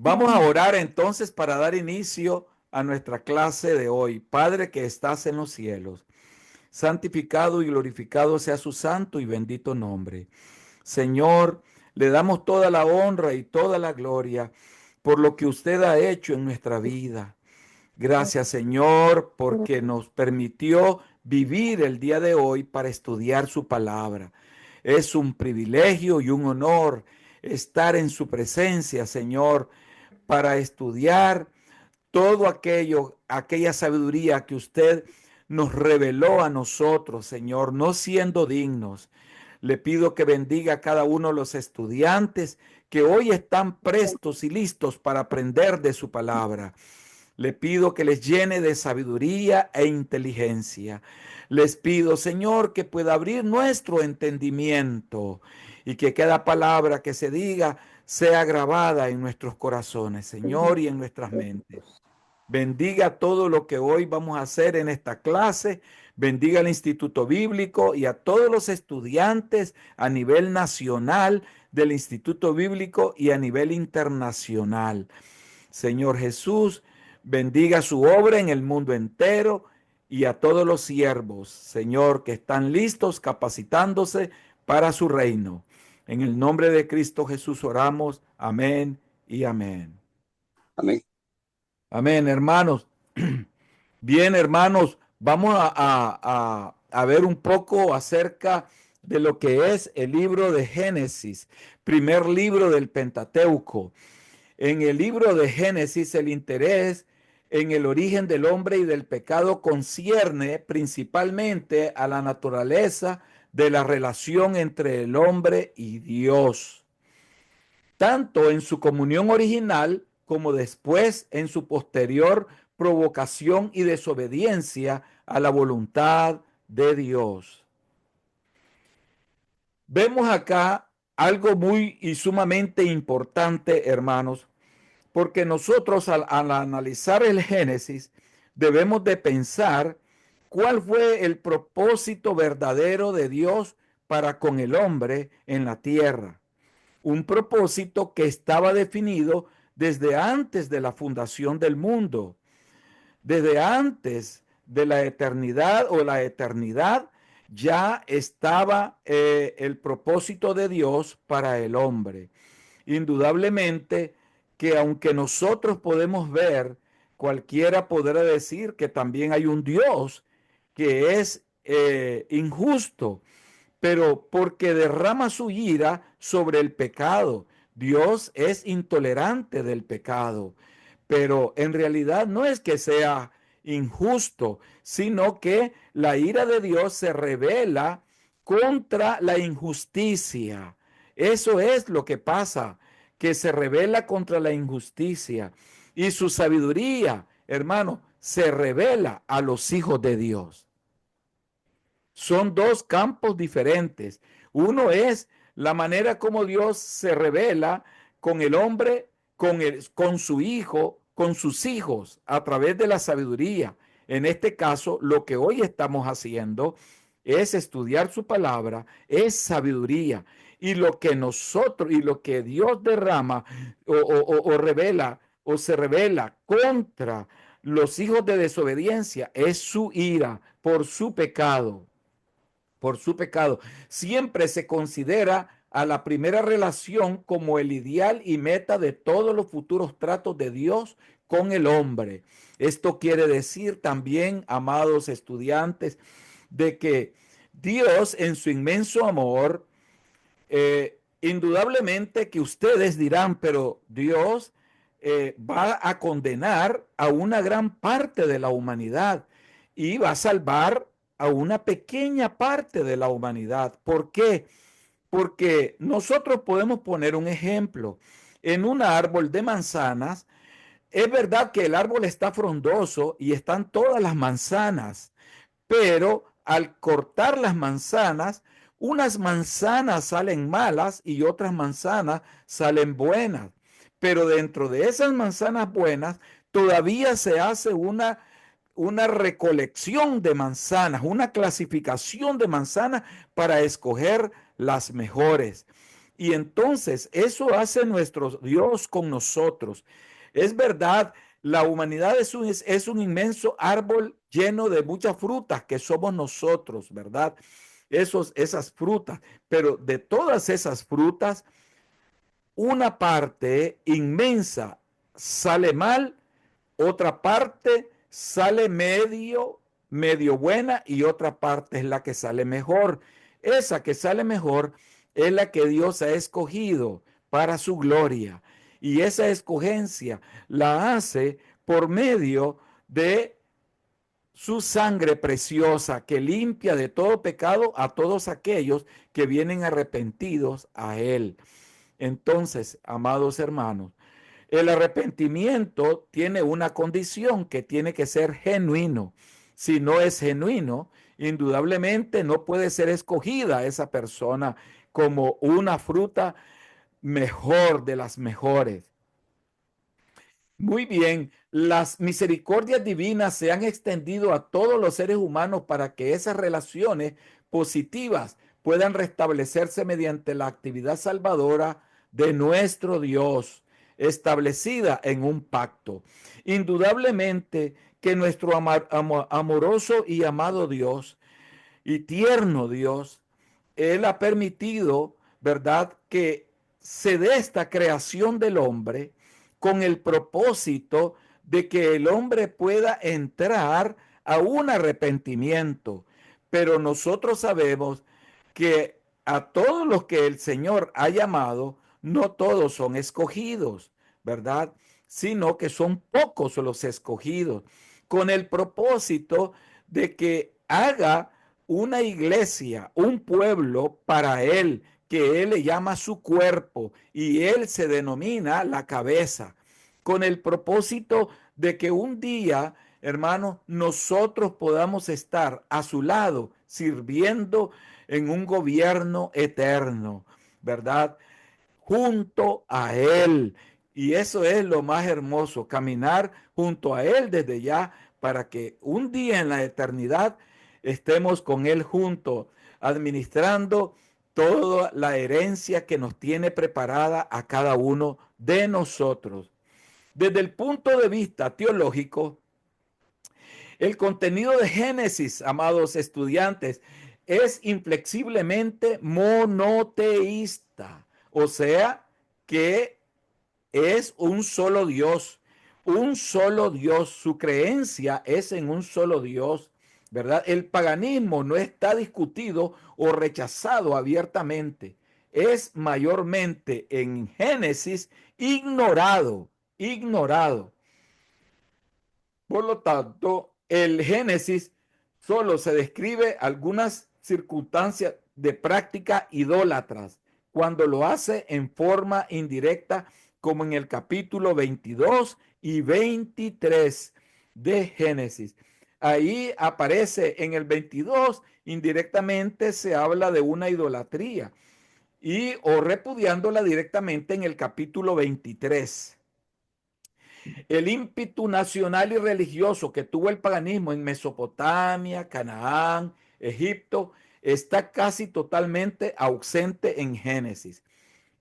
Vamos a orar entonces para dar inicio a nuestra clase de hoy. Padre que estás en los cielos, santificado y glorificado sea su santo y bendito nombre. Señor, le damos toda la honra y toda la gloria por lo que usted ha hecho en nuestra vida. Gracias, Señor, porque nos permitió vivir el día de hoy para estudiar su palabra. Es un privilegio y un honor estar en su presencia, Señor, para estudiar todo aquello, aquella sabiduría que usted nos reveló a nosotros, Señor, no siendo dignos. Le pido que bendiga a cada uno de los estudiantes que hoy están prestos y listos para aprender de su palabra. Le pido que les llene de sabiduría e inteligencia. Les pido, Señor, que pueda abrir nuestro entendimiento y que cada palabra que se diga sea grabada en nuestros corazones, Señor, y en nuestras mentes. Bendiga todo lo que hoy vamos a hacer en esta clase. Bendiga al Instituto Bíblico y a todos los estudiantes a nivel nacional del Instituto Bíblico y a nivel internacional. Señor Jesús, bendiga su obra en el mundo entero y a todos los siervos, Señor, que están listos, capacitándose para su reino. En el nombre de Cristo Jesús oramos. Amén y amén. Amén. Amén, hermanos. Bien, hermanos, vamos a ver un poco acerca de lo que es el libro de Génesis, primer libro del Pentateuco. En el libro de Génesis, el interés en el origen del hombre y del pecado concierne principalmente a la naturaleza de la relación entre el hombre y Dios, tanto en su comunión original como después en su posterior provocación y desobediencia a la voluntad de Dios. Vemos acá algo muy y sumamente importante, hermanos, porque nosotros al analizar el Génesis debemos de pensar cuál fue el propósito verdadero de Dios para con el hombre en la tierra. Un propósito que estaba definido desde antes de la fundación del mundo, desde antes de la eternidad o la eternidad, ya estaba el propósito de Dios para el hombre. Indudablemente que aunque nosotros podemos ver, cualquiera podrá decir que también hay un Dios que es injusto, pero porque derrama su ira sobre el pecado. Dios es intolerante del pecado, pero en realidad no es que sea injusto, sino que la ira de Dios se revela contra la injusticia. Eso es lo que pasa, que se revela contra la injusticia. Y su sabiduría, hermano, se revela a los hijos de Dios. Son dos campos diferentes. Uno es la manera como Dios se revela con el hombre, con su hijo, con sus hijos, a través de la sabiduría. En este caso, lo que hoy estamos haciendo es estudiar su palabra, es sabiduría. Y lo que nosotros y lo que Dios derrama o revela o se revela contra los hijos de desobediencia es su ira por su pecado, por su pecado. Siempre se considera a la primera relación como el ideal y meta de todos los futuros tratos de Dios con el hombre. Esto quiere decir también, amados estudiantes, de que Dios en su inmenso amor, indudablemente que ustedes dirán, pero Dios va a condenar a una gran parte de la humanidad y va a salvar a una pequeña parte de la humanidad. ¿Por qué? Porque nosotros podemos poner un ejemplo. En un árbol de manzanas, es verdad que el árbol está frondoso y están todas las manzanas, pero al cortar las manzanas, unas manzanas salen malas y otras manzanas salen buenas. Pero dentro de esas manzanas buenas, todavía se hace una recolección de manzanas, una clasificación de manzanas para escoger las mejores. Y entonces eso hace nuestro Dios con nosotros. Es verdad, la humanidad es un inmenso árbol lleno de muchas frutas que somos nosotros, ¿verdad? Esas frutas, pero de todas esas frutas, una parte inmensa sale mal, otra parte sale medio buena y otra parte es la que sale mejor. Esa que sale mejor es la que Dios ha escogido para su gloria. Y esa escogencia la hace por medio de su sangre preciosa que limpia de todo pecado a todos aquellos que vienen arrepentidos a Él. Entonces, amados hermanos, el arrepentimiento tiene una condición que tiene que ser genuino. Si no es genuino, indudablemente no puede ser escogida esa persona como una fruta mejor de las mejores. Muy bien, las misericordias divinas se han extendido a todos los seres humanos para que esas relaciones positivas puedan restablecerse mediante la actividad salvadora de nuestro Dios, establecida en un pacto. Indudablemente que nuestro amoroso y amado Dios y tierno Dios, Él ha permitido, ¿verdad?, que se dé esta creación del hombre con el propósito de que el hombre pueda entrar a un arrepentimiento. Pero nosotros sabemos que a todos los que el Señor ha llamado, no todos son escogidos, ¿verdad? Sino que son pocos los escogidos, con el propósito de que haga una iglesia, un pueblo para él, que él le llama su cuerpo y él se denomina la cabeza, con el propósito de que un día, hermanos, nosotros podamos estar a su lado sirviendo en un gobierno eterno, ¿verdad? Junto a Él. Y eso es lo más hermoso, caminar junto a Él desde ya para que un día en la eternidad estemos con Él juntos, administrando toda la herencia que nos tiene preparada a cada uno de nosotros. Desde el punto de vista teológico, el contenido de Génesis, amados estudiantes, es inflexiblemente monoteísta, o sea, que es un solo Dios, su creencia es en un solo Dios, ¿verdad? El paganismo no está discutido o rechazado abiertamente, es mayormente en Génesis ignorado. Por lo tanto, el Génesis solo se describe algunas circunstancias de práctica idólatras cuando lo hace en forma indirecta, como en el capítulo 22 y 23 de Génesis. Ahí aparece en el 22, indirectamente se habla de una idolatría y o repudiándola directamente en el capítulo 23. El ímpetu nacional y religioso que tuvo el paganismo en Mesopotamia, Canaán, Egipto, está casi totalmente ausente en Génesis.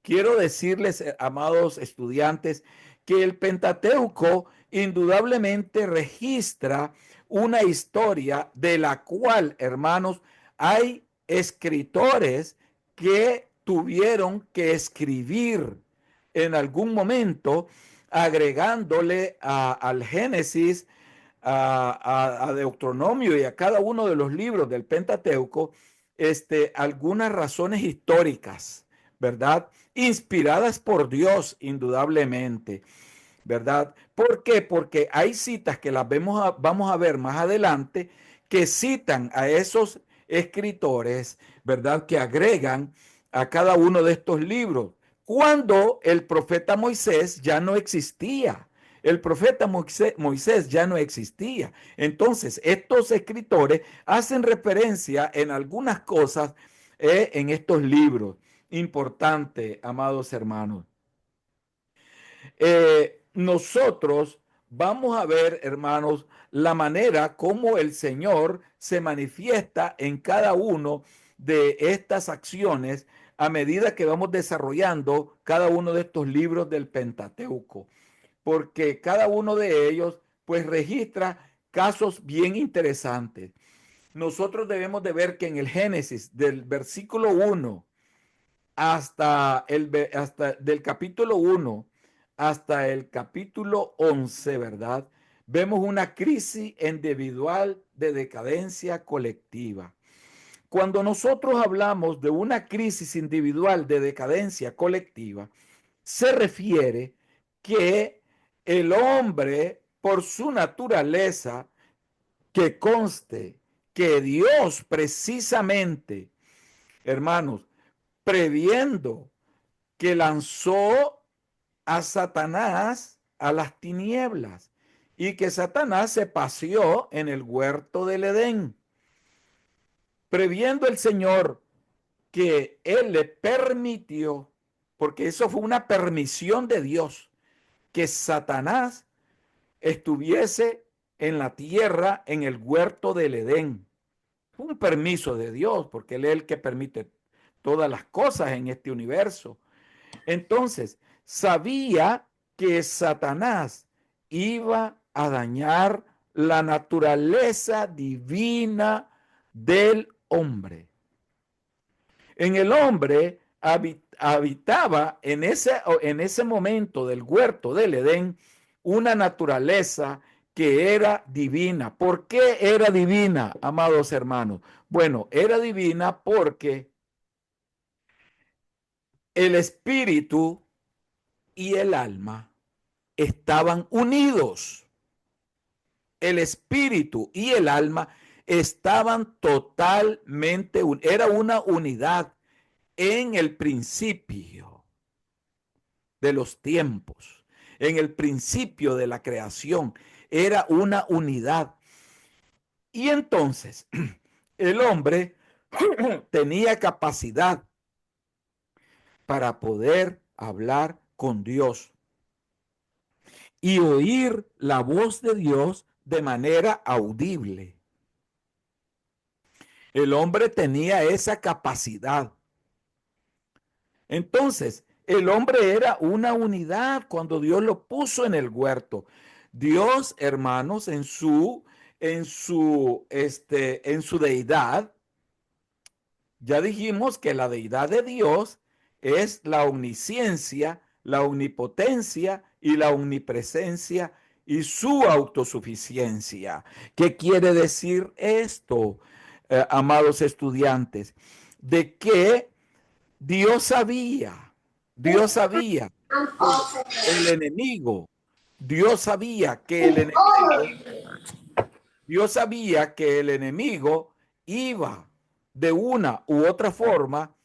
Quiero decirles, amados estudiantes, que el Pentateuco indudablemente registra una historia de la cual, hermanos, hay escritores que tuvieron que escribir en algún momento, agregándole al Génesis, a Deuteronomio y a cada uno de los libros del Pentateuco, algunas razones históricas, ¿verdad? Inspiradas por Dios, indudablemente, ¿verdad? ¿Por qué? Porque hay citas que las vamos a ver más adelante que citan a esos escritores, ¿verdad? Que agregan a cada uno de estos libros, cuando el profeta Moisés ya no existía. El profeta Moisés ya no existía. Entonces, estos escritores hacen referencia en algunas cosas en estos libros. Importante, amados hermanos. Nosotros vamos a ver, hermanos, la manera como el Señor se manifiesta en cada uno de estas acciones a medida que vamos desarrollando cada uno de estos libros del Pentateuco, porque cada uno de ellos pues registra casos bien interesantes. Nosotros debemos de ver que en el Génesis del versículo 1 hasta del capítulo 1 hasta el capítulo 11, ¿verdad? Vemos una crisis individual de decadencia colectiva. Cuando nosotros hablamos de una crisis individual de decadencia colectiva, se refiere que el hombre, por su naturaleza, que conste que Dios precisamente, hermanos, previendo que lanzó a Satanás a las tinieblas y que Satanás se paseó en el huerto del Edén, previendo el Señor que Él le permitió, porque eso fue una permisión de Dios, que Satanás estuviese en la tierra, en el huerto del Edén. Fue un permiso de Dios, porque Él es el que permite todas las cosas en este universo. Entonces, sabía que Satanás iba a dañar la naturaleza divina del hombre. En el hombre habitaba en ese momento del huerto del Edén una naturaleza que era divina. ¿Por qué era divina, amados hermanos? Bueno, era divina porque el espíritu y el alma estaban unidos. El espíritu y el alma estaban totalmente, era una unidad en el principio de los tiempos, en el principio de la creación, era una unidad. Y entonces el hombre tenía capacidad para poder hablar con Dios y oír la voz de Dios de manera audible. El hombre tenía esa capacidad. Entonces, el hombre era una unidad cuando Dios lo puso en el huerto. Dios, hermanos, en su deidad, ya dijimos que la deidad de Dios es la omnisciencia, la omnipotencia y la omnipresencia y su autosuficiencia. ¿Qué quiere decir esto, amados estudiantes? De que Dios sabía que el enemigo, Dios sabía que el enemigo, Dios sabía que el enemigo iba de una u otra forma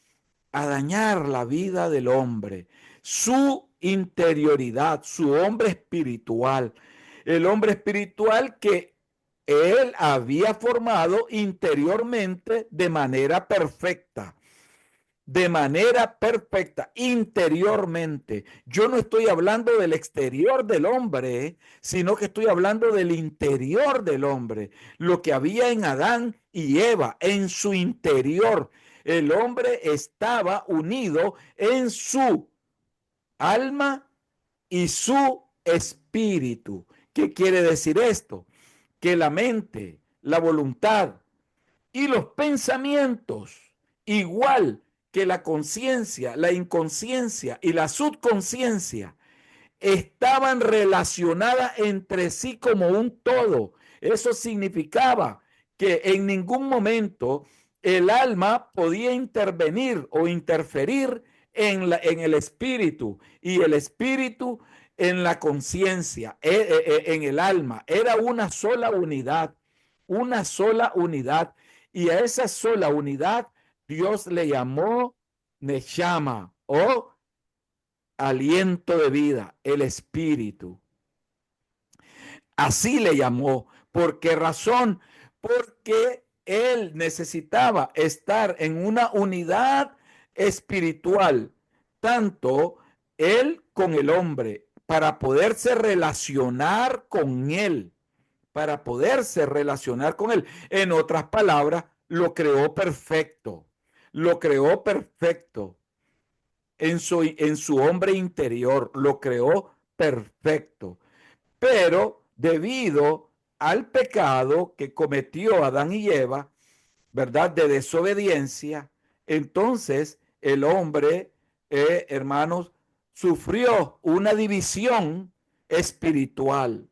a dañar la vida del hombre, su interioridad, su hombre espiritual, el hombre espiritual que él había formado interiormente de manera perfecta, interiormente. Yo no estoy hablando del exterior del hombre, sino que estoy hablando del interior del hombre, lo que había en Adán y Eva, en su interior. El hombre estaba unido en su alma y su espíritu. ¿Qué quiere decir esto? Que la mente, la voluntad y los pensamientos, igual que la conciencia, la inconsciencia y la subconsciencia, estaban relacionadas entre sí como un todo. Eso significaba que en ningún momento el alma podía intervenir o interferir en el espíritu y el espíritu en la conciencia, en el alma. Era una sola unidad, una sola unidad. Y a esa sola unidad Dios le llamó Neshama o aliento de vida, el espíritu. Así le llamó. ¿Por qué razón? Porque él necesitaba estar en una unidad espiritual, tanto él con el hombre, para poderse relacionar con él, para poderse relacionar con él. En otras palabras, lo creó perfecto, lo creó perfecto. en su hombre interior, lo creó perfecto. Pero debido al pecado que cometió Adán y Eva, ¿verdad? De desobediencia, entonces el hombre, hermanos, sufrió una división espiritual.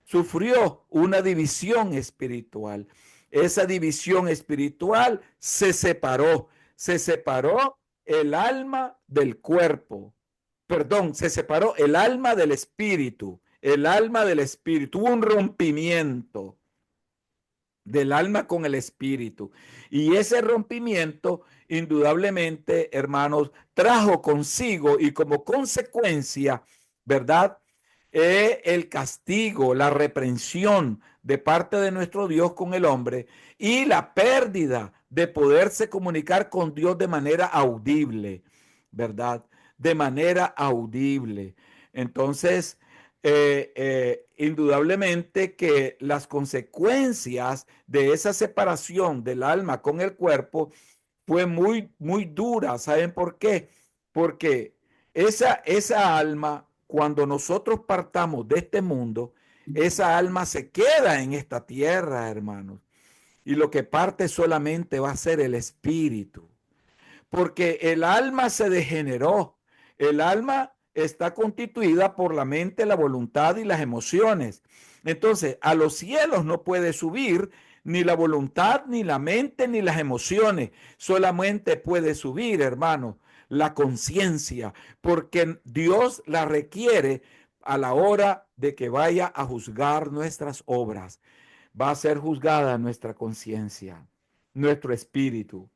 Sufrió una división espiritual. Esa división espiritual se separó el alma del cuerpo. Perdón, se separó el alma del espíritu. El alma del espíritu. Hubo un rompimiento del alma con el espíritu. Y ese rompimiento, indudablemente, hermanos, trajo consigo y como consecuencia, ¿verdad? El castigo, la reprensión de parte de nuestro Dios con el hombre y la pérdida de poderse comunicar con Dios de manera audible, ¿verdad? De manera audible. Entonces, indudablemente que las consecuencias de esa separación del alma con el cuerpo fue muy, muy dura. ¿Saben por qué? Porque esa alma, cuando nosotros partamos de este mundo, esa alma se queda en esta tierra, hermanos. Y lo que parte solamente va a ser el espíritu, porque el alma se degeneró. El alma está constituida por la mente, la voluntad y las emociones. Entonces, a los cielos no puede subir ni la voluntad, ni la mente, ni las emociones. Solamente puede subir, hermano, la conciencia, porque Dios la requiere a la hora de que vaya a juzgar nuestras obras. Va a ser juzgada nuestra conciencia, nuestro espíritu.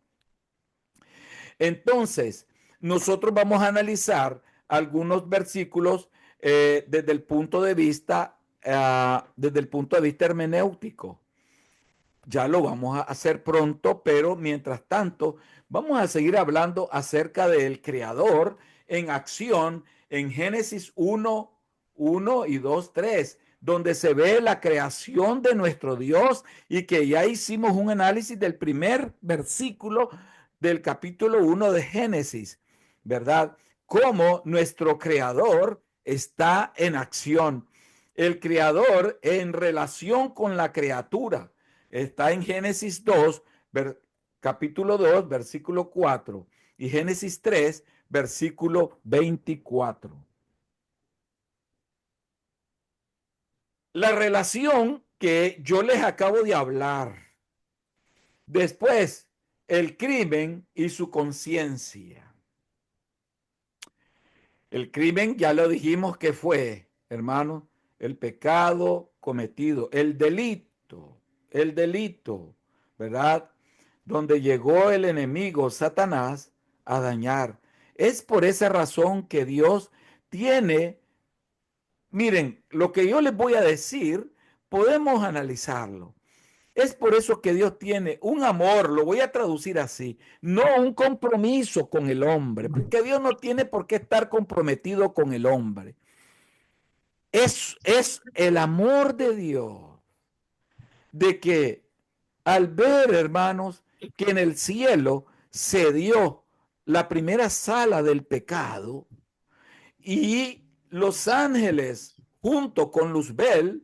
Entonces, nosotros vamos a analizar algunos versículos desde el punto de vista hermenéutico. Ya lo vamos a hacer pronto, pero mientras tanto, vamos a seguir hablando acerca del Creador en acción en Génesis 1 y 2, 3, donde se ve la creación de nuestro Dios y que ya hicimos un análisis del primer versículo del capítulo 1 de Génesis, ¿verdad? Cómo nuestro Creador está en acción. El Creador en relación con la criatura. Está en Génesis 2, capítulo 2, versículo 4 y Génesis 3, versículo 24. La relación que yo les acabo de hablar. Después, el crimen y su conciencia. El crimen, ya lo dijimos que fue, hermano, el pecado cometido, el delito, ¿verdad? Donde llegó el enemigo, Satanás, a dañar. Es por esa razón que Dios tiene, miren, lo que yo les voy a decir, podemos analizarlo. Es por eso que Dios tiene un amor, lo voy a traducir así, no un compromiso con el hombre, porque Dios no tiene por qué estar comprometido con el hombre. Es el amor de Dios, de que al ver, hermanos, que en el cielo se dio la primera sala del pecado y los ángeles junto con Luzbel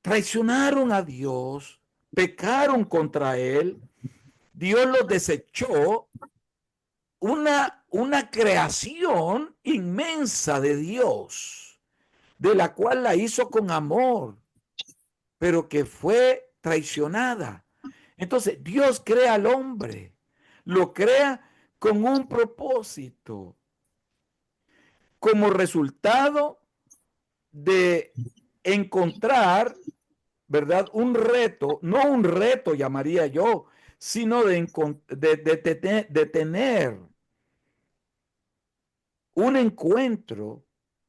traicionaron a Dios, pecaron contra él. Dios los desechó, una creación inmensa de Dios, de la cual la hizo con amor, pero que fue traicionada. Entonces, Dios crea al hombre, lo crea con un propósito, como resultado de encontrar, ¿verdad? Un reto, no un reto llamaría yo, sino de tener un encuentro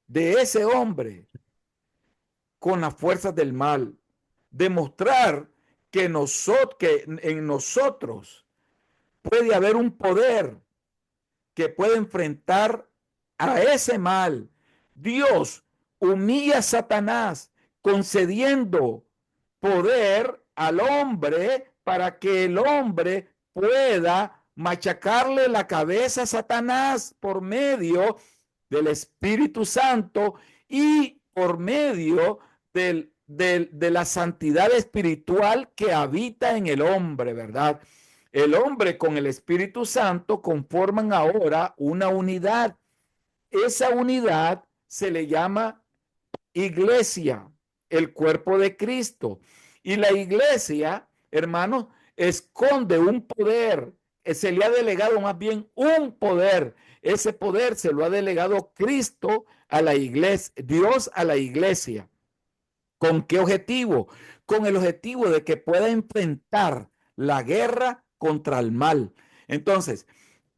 de ese hombre con las fuerzas del mal, demostrar que en nosotros puede haber un poder que puede enfrentar a ese mal. Dios humilla a Satanás concediendo poder al hombre para que el hombre pueda machacarle la cabeza a Satanás por medio del Espíritu Santo y por medio de la santidad espiritual que habita en el hombre, ¿verdad? El hombre con el Espíritu Santo conforman ahora una unidad. Esa unidad se le llama iglesia, el cuerpo de Cristo. Y la iglesia, hermanos, esconde un poder. Se le ha delegado más bien un poder. Ese poder se lo ha delegado Cristo a la iglesia, Dios a la iglesia. ¿Con qué objetivo? Con el objetivo de que pueda enfrentar la guerra contra el mal. Entonces,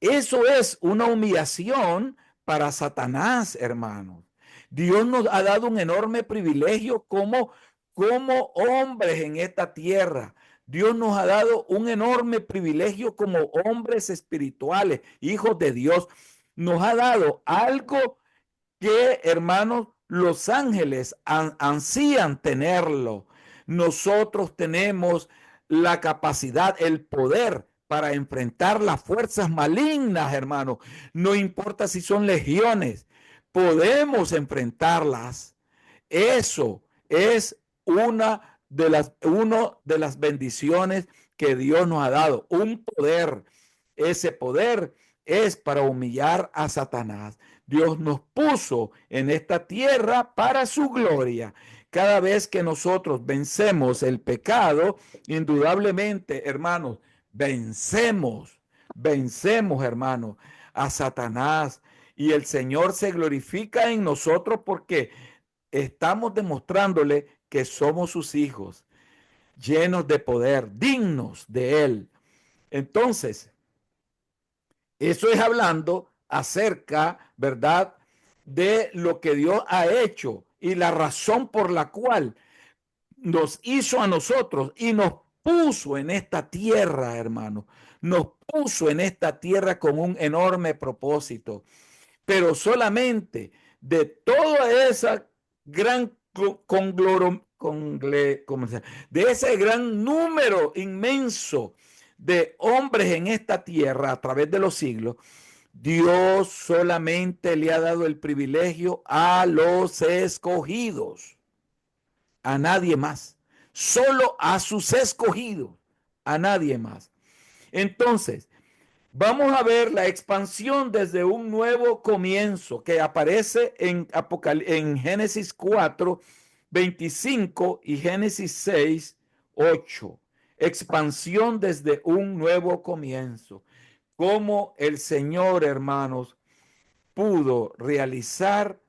eso es una humillación para Satanás, hermanos. Dios nos ha dado un enorme privilegio como hombres en esta tierra. Dios nos ha dado un enorme privilegio como hombres espirituales, hijos de Dios. Nos ha dado algo que, hermanos, los ángeles ansían tenerlo. Nosotros tenemos la capacidad, el poder para enfrentar las fuerzas malignas, hermanos. No importa si son legiones, podemos enfrentarlas. Eso es una de las bendiciones que Dios nos ha dado, un poder. Ese poder es para humillar a Satanás. Dios nos puso en esta tierra para su gloria. Cada vez que nosotros vencemos el pecado, indudablemente, hermanos, vencemos, hermanos, a Satanás. Y el Señor se glorifica en nosotros porque estamos demostrándole que somos sus hijos, llenos de poder, dignos de Él. Entonces, eso es hablando acerca, ¿verdad?, de lo que Dios ha hecho y la razón por la cual nos hizo a nosotros y nos puso en esta tierra, hermano. Nos puso en esta tierra con un enorme propósito. Pero solamente de toda esa gran de ese gran número inmenso de hombres en esta tierra a través de los siglos, Dios solamente le ha dado el privilegio a los escogidos, a nadie más, solo a sus escogidos, a nadie más. Entonces, vamos a ver la expansión desde un nuevo comienzo que aparece en Génesis 4, 25 y Génesis 6, 8. Expansión desde un nuevo comienzo. Cómo el Señor, hermanos, pudo realizar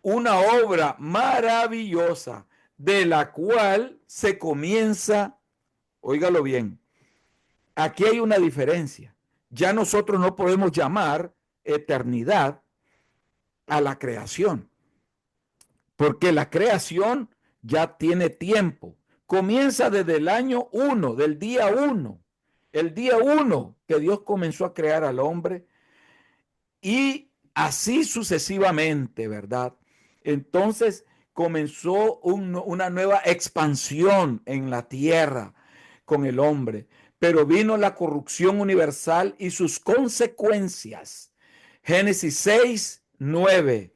una obra maravillosa de la cual se comienza, óigalo bien, aquí hay una diferencia. Ya nosotros no podemos llamar eternidad a la creación, porque la creación ya tiene tiempo. Comienza desde el año 1, del día 1. El día 1 que Dios comenzó a crear al hombre y así sucesivamente, ¿verdad? Entonces comenzó una nueva expansión en la tierra con el hombre, pero vino la corrupción universal y sus consecuencias. Génesis 6, 9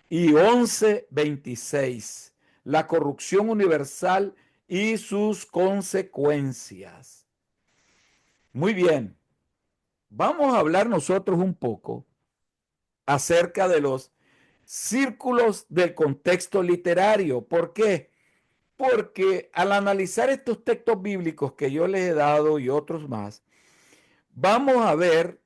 y 11, 26. La corrupción universal y sus consecuencias. Muy bien, vamos a hablar nosotros un poco acerca de los círculos del contexto literario. ¿Por qué? Porque al analizar estos textos bíblicos que yo les he dado y otros más, vamos a ver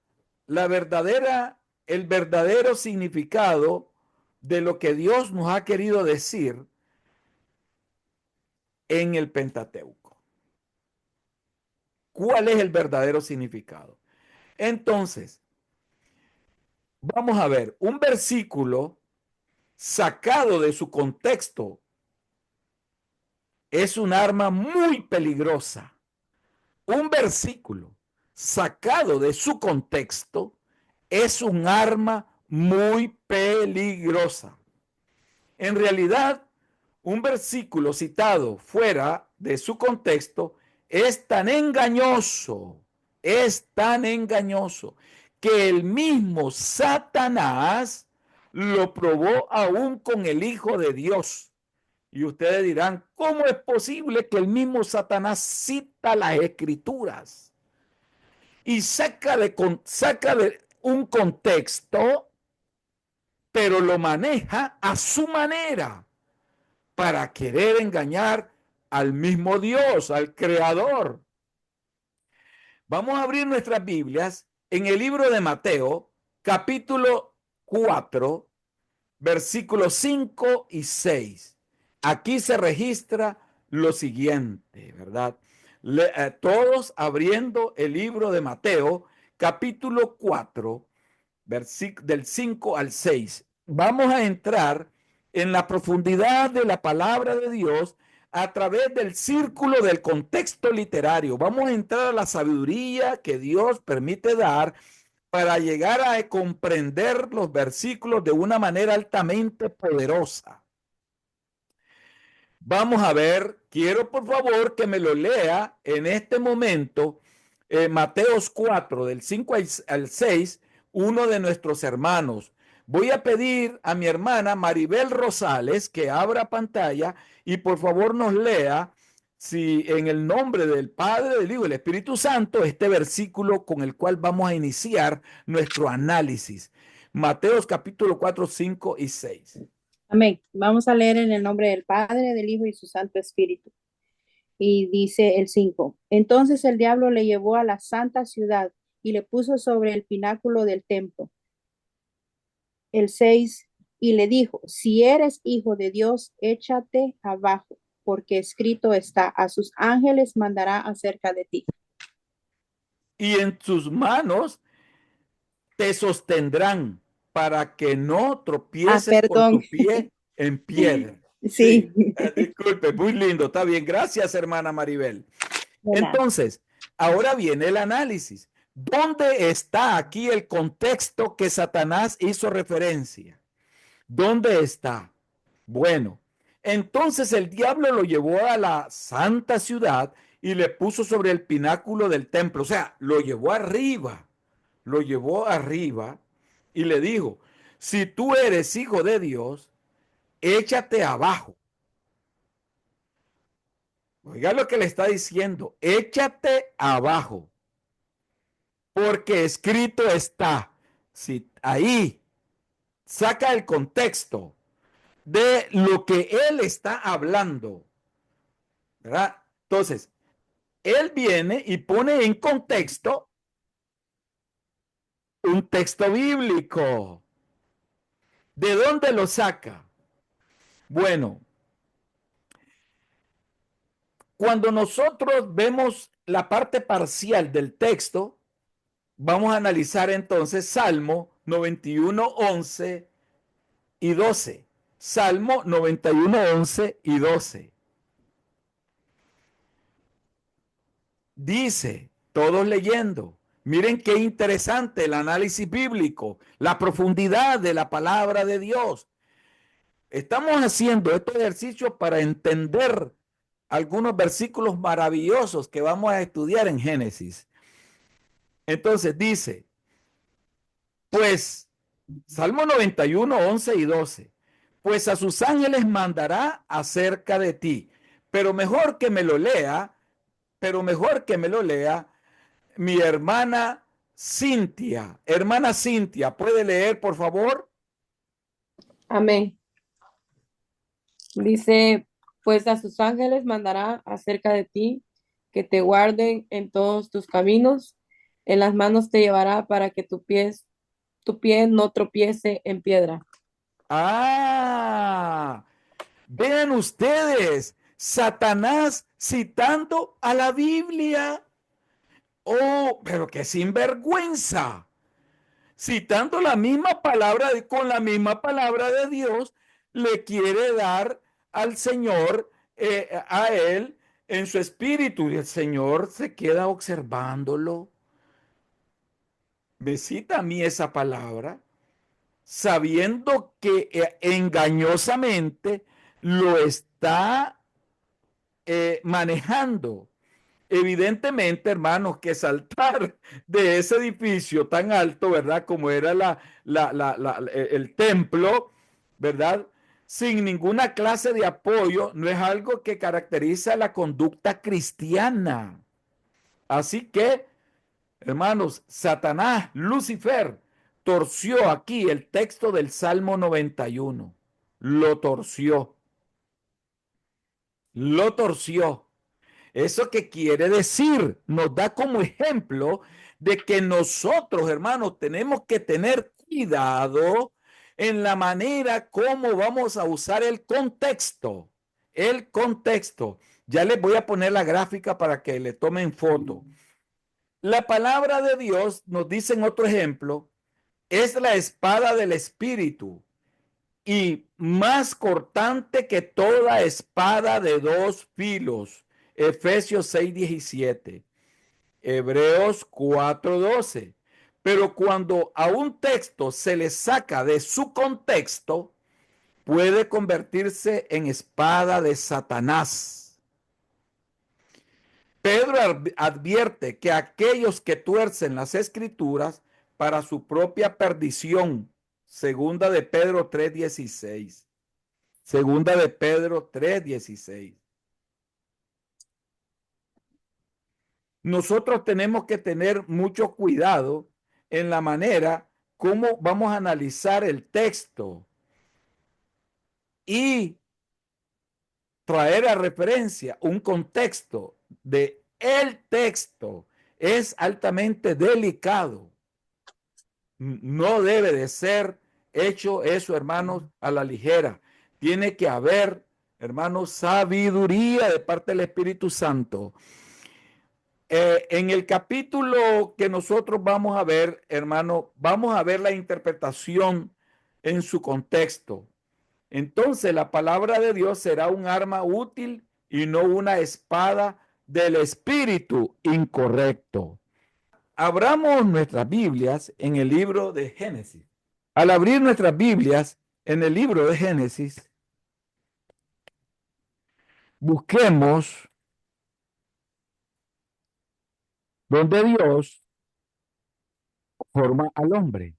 el verdadero significado de lo que Dios nos ha querido decir en el Pentateuco. ¿Cuál es el verdadero significado? Entonces, vamos a ver un versículo sacado de su contexto. Es un arma muy peligrosa. Un versículo sacado de su contexto es un arma muy peligrosa. En realidad, un versículo citado fuera de su contexto es tan engañoso, es tan engañoso que el mismo Satanás lo probó aún con el Hijo de Dios. Y ustedes dirán, ¿cómo es posible que el mismo Satanás cita las escrituras y saca de un contexto, pero lo maneja a su manera para querer engañar al mismo Dios, al Creador? Vamos a abrir nuestras Biblias en el libro de Mateo, capítulo 4, versículos 5 y 6. Aquí se registra lo siguiente, ¿verdad? Todos abriendo el libro de Mateo, capítulo 4, del 5 al 6. Vamos a entrar en la profundidad de la palabra de Dios a través del círculo del contexto literario. Vamos a entrar a la sabiduría que Dios permite dar para llegar a comprender los versículos de una manera altamente poderosa. Vamos a ver, quiero por favor que me lo lea en este momento, Mateos 4, del 5 al 6, uno de nuestros hermanos. Voy a pedir a mi hermana Maribel Rosales que abra pantalla y por favor nos lea, si en el nombre del Padre, del Hijo y del Espíritu Santo, este versículo con el cual vamos a iniciar nuestro análisis. Mateos capítulo 4, 5 y 6. Amén. Vamos a leer en el nombre del Padre, del Hijo y su Santo Espíritu. Y dice el 5. Entonces el diablo le llevó a la santa ciudad y le puso sobre el pináculo del templo. El 6. Y le dijo, si eres hijo de Dios, échate abajo, porque escrito está, a sus ángeles mandará acerca de ti. Y en sus manos te sostendrán para que no tropieces con Perdón. tu pie en piedra. Sí, Sí. disculpe, muy lindo, está bien. Gracias, hermana Maribel. De nada. Entonces, ahora viene el análisis. ¿Dónde está aquí el contexto que Satanás hizo referencia? ¿Dónde está? Bueno, entonces el diablo lo llevó a la santa ciudad y le puso sobre el pináculo del templo, o sea, lo llevó arriba y le dijo, si tú eres hijo de Dios, échate abajo. Oiga lo que le está diciendo, échate abajo, porque escrito está. Si ahí saca el contexto de lo que él está hablando, ¿verdad? Entonces, él viene y pone en contexto un texto bíblico. ¿De dónde lo saca? Bueno, cuando nosotros vemos la parte parcial del texto, vamos a analizar entonces Salmo 91, 11 y 12. Salmo 91, 11 y 12. Dice, todos leyendo, miren qué interesante el análisis bíblico, la profundidad de la palabra de Dios. Estamos haciendo este ejercicio para entender algunos versículos maravillosos que vamos a estudiar en Génesis. Entonces dice, pues, Salmo 91, 11 y 12, pues a sus ángeles mandará acerca de ti, pero mejor que me lo lea, pero mejor que me lo lea mi hermana Cintia. Hermana Cintia, ¿puede leer, por favor? Amén. Dice, pues a sus ángeles mandará acerca de ti, que te guarden en todos tus caminos, en las manos te llevará para que tu pie no tropiece en piedra. Ah, vean ustedes, Satanás citando a la Biblia. Oh, pero qué sinvergüenza. Citando la misma palabra, con la misma palabra de Dios, le quiere dar al Señor, a él, en su espíritu. Y el Señor se queda observándolo. Me cita a mí esa palabra, sabiendo que engañosamente lo está manejando. Evidentemente, hermanos, que saltar de ese edificio tan alto, ¿verdad? Como era el templo, ¿verdad? Sin ninguna clase de apoyo, no es algo que caracteriza la conducta cristiana. Así que, hermanos, Satanás, Lucifer, torció aquí el texto del Salmo 91. Lo torció. Lo torció. ¿Eso qué quiere decir? Nos da como ejemplo de que nosotros, hermanos, tenemos que tener cuidado en la manera como vamos a usar el contexto. El contexto. Ya les voy a poner la gráfica para que le tomen foto. La palabra de Dios nos dice en otro ejemplo, es la espada del espíritu y más cortante que toda espada de dos filos. Efesios 6:17, Hebreos 4:12. Pero cuando a un texto se le saca de su contexto, puede convertirse en espada de Satanás. Pedro advierte que aquellos que tuercen las escrituras para su propia perdición, segunda de Pedro 3:16. Segunda de Pedro 3:16. Nosotros tenemos que tener mucho cuidado en la manera como vamos a analizar el texto y traer a referencia un contexto de el texto. Es altamente delicado. No debe de ser hecho eso, hermanos, a la ligera. Tiene que haber, hermanos, sabiduría de parte del Espíritu Santo. En el capítulo que nosotros vamos a ver, hermano, vamos a ver la interpretación en su contexto. Entonces, la palabra de Dios será un arma útil y no una espada del espíritu incorrecto. Abramos nuestras Biblias en el libro de Génesis. Al abrir nuestras Biblias en el libro de Génesis, busquemos donde Dios forma al hombre.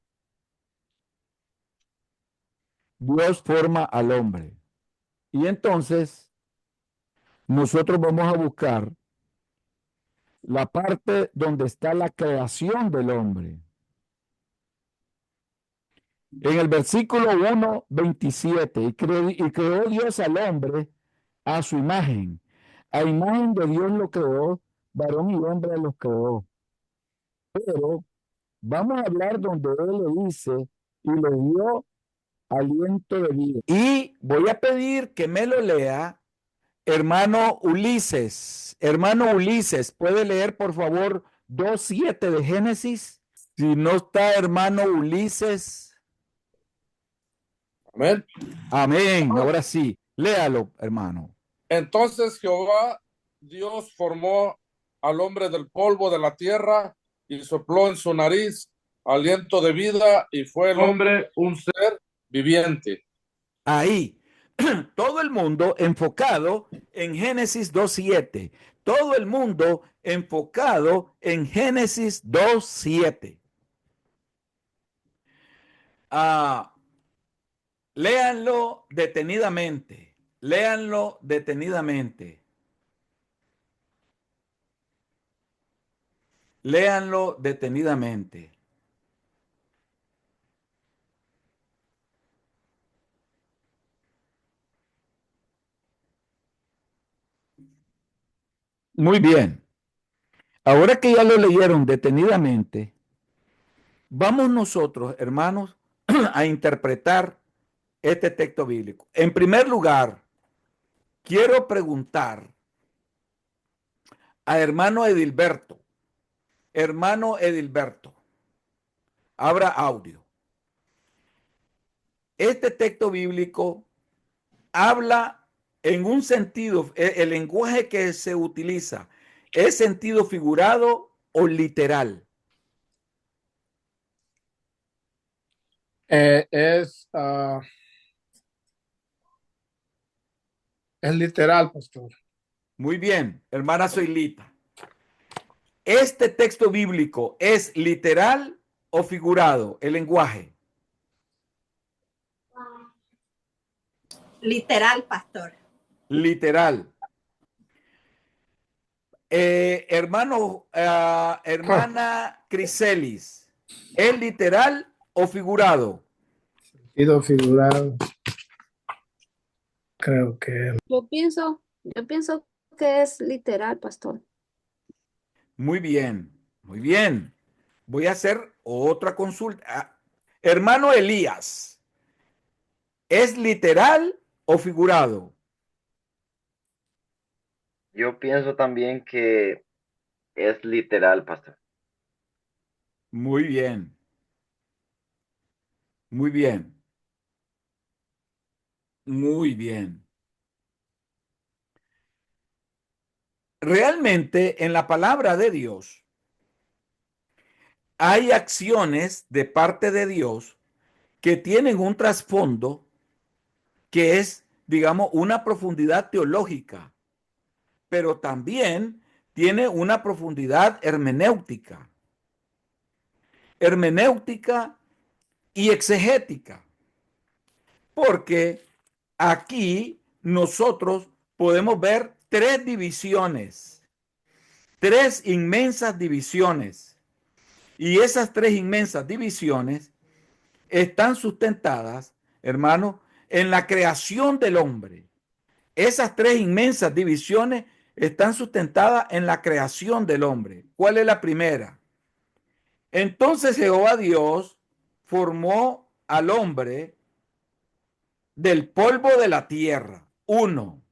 Dios forma al hombre. Y entonces nosotros vamos a buscar la parte donde está la creación del hombre. En el versículo 1:27, y creó Dios al hombre a su imagen. A imagen de Dios lo creó, varón y hombre los creó. Pero vamos a hablar donde él le dice, y le dio aliento de vida. Y voy a pedir que me lo lea hermano Ulises. Hermano Ulises, ¿puede leer por favor 2:7 de Génesis? Si no está hermano Ulises. Amén. Amén. Ahora sí, léalo, hermano. Entonces Jehová Dios formó al hombre del polvo de la tierra y sopló en su nariz aliento de vida y fue el hombre un ser viviente. Ahí, todo el mundo enfocado en Génesis 2:7. Todo el mundo enfocado en Génesis 2:7. Léanlo detenidamente. Léanlo detenidamente. Léanlo detenidamente. Muy bien. Ahora que ya lo leyeron detenidamente, vamos nosotros, hermanos, a interpretar este texto bíblico. En primer lugar, quiero preguntar a hermano Edilberto. Hermano Edilberto, abra audio. Este texto bíblico habla en un sentido, el lenguaje que se utiliza, ¿es sentido figurado o literal? Es literal, pastor. Muy bien, hermana Zoilita. ¿Este texto bíblico es literal o figurado, el lenguaje? Literal, pastor. Literal. Hermana Criselis, ¿es literal o figurado? Sentido figurado, creo que Yo pienso que es literal, pastor. Muy bien, muy bien. Voy a hacer otra consulta. Hermano Elías, ¿es literal o figurado? Yo pienso también que es literal, pastor. Muy bien, muy bien, muy bien. Realmente en la palabra de Dios hay acciones de parte de Dios que tienen un trasfondo que es, digamos, una profundidad teológica, pero también tiene una profundidad hermenéutica y exegética, porque aquí nosotros podemos ver tres inmensas divisiones, y esas tres inmensas divisiones están sustentadas, hermano, en la creación del hombre. Esas tres inmensas divisiones están sustentadas en la creación del hombre. ¿Cuál es la primera? Entonces Jehová Dios formó al hombre del polvo de la tierra. Uno.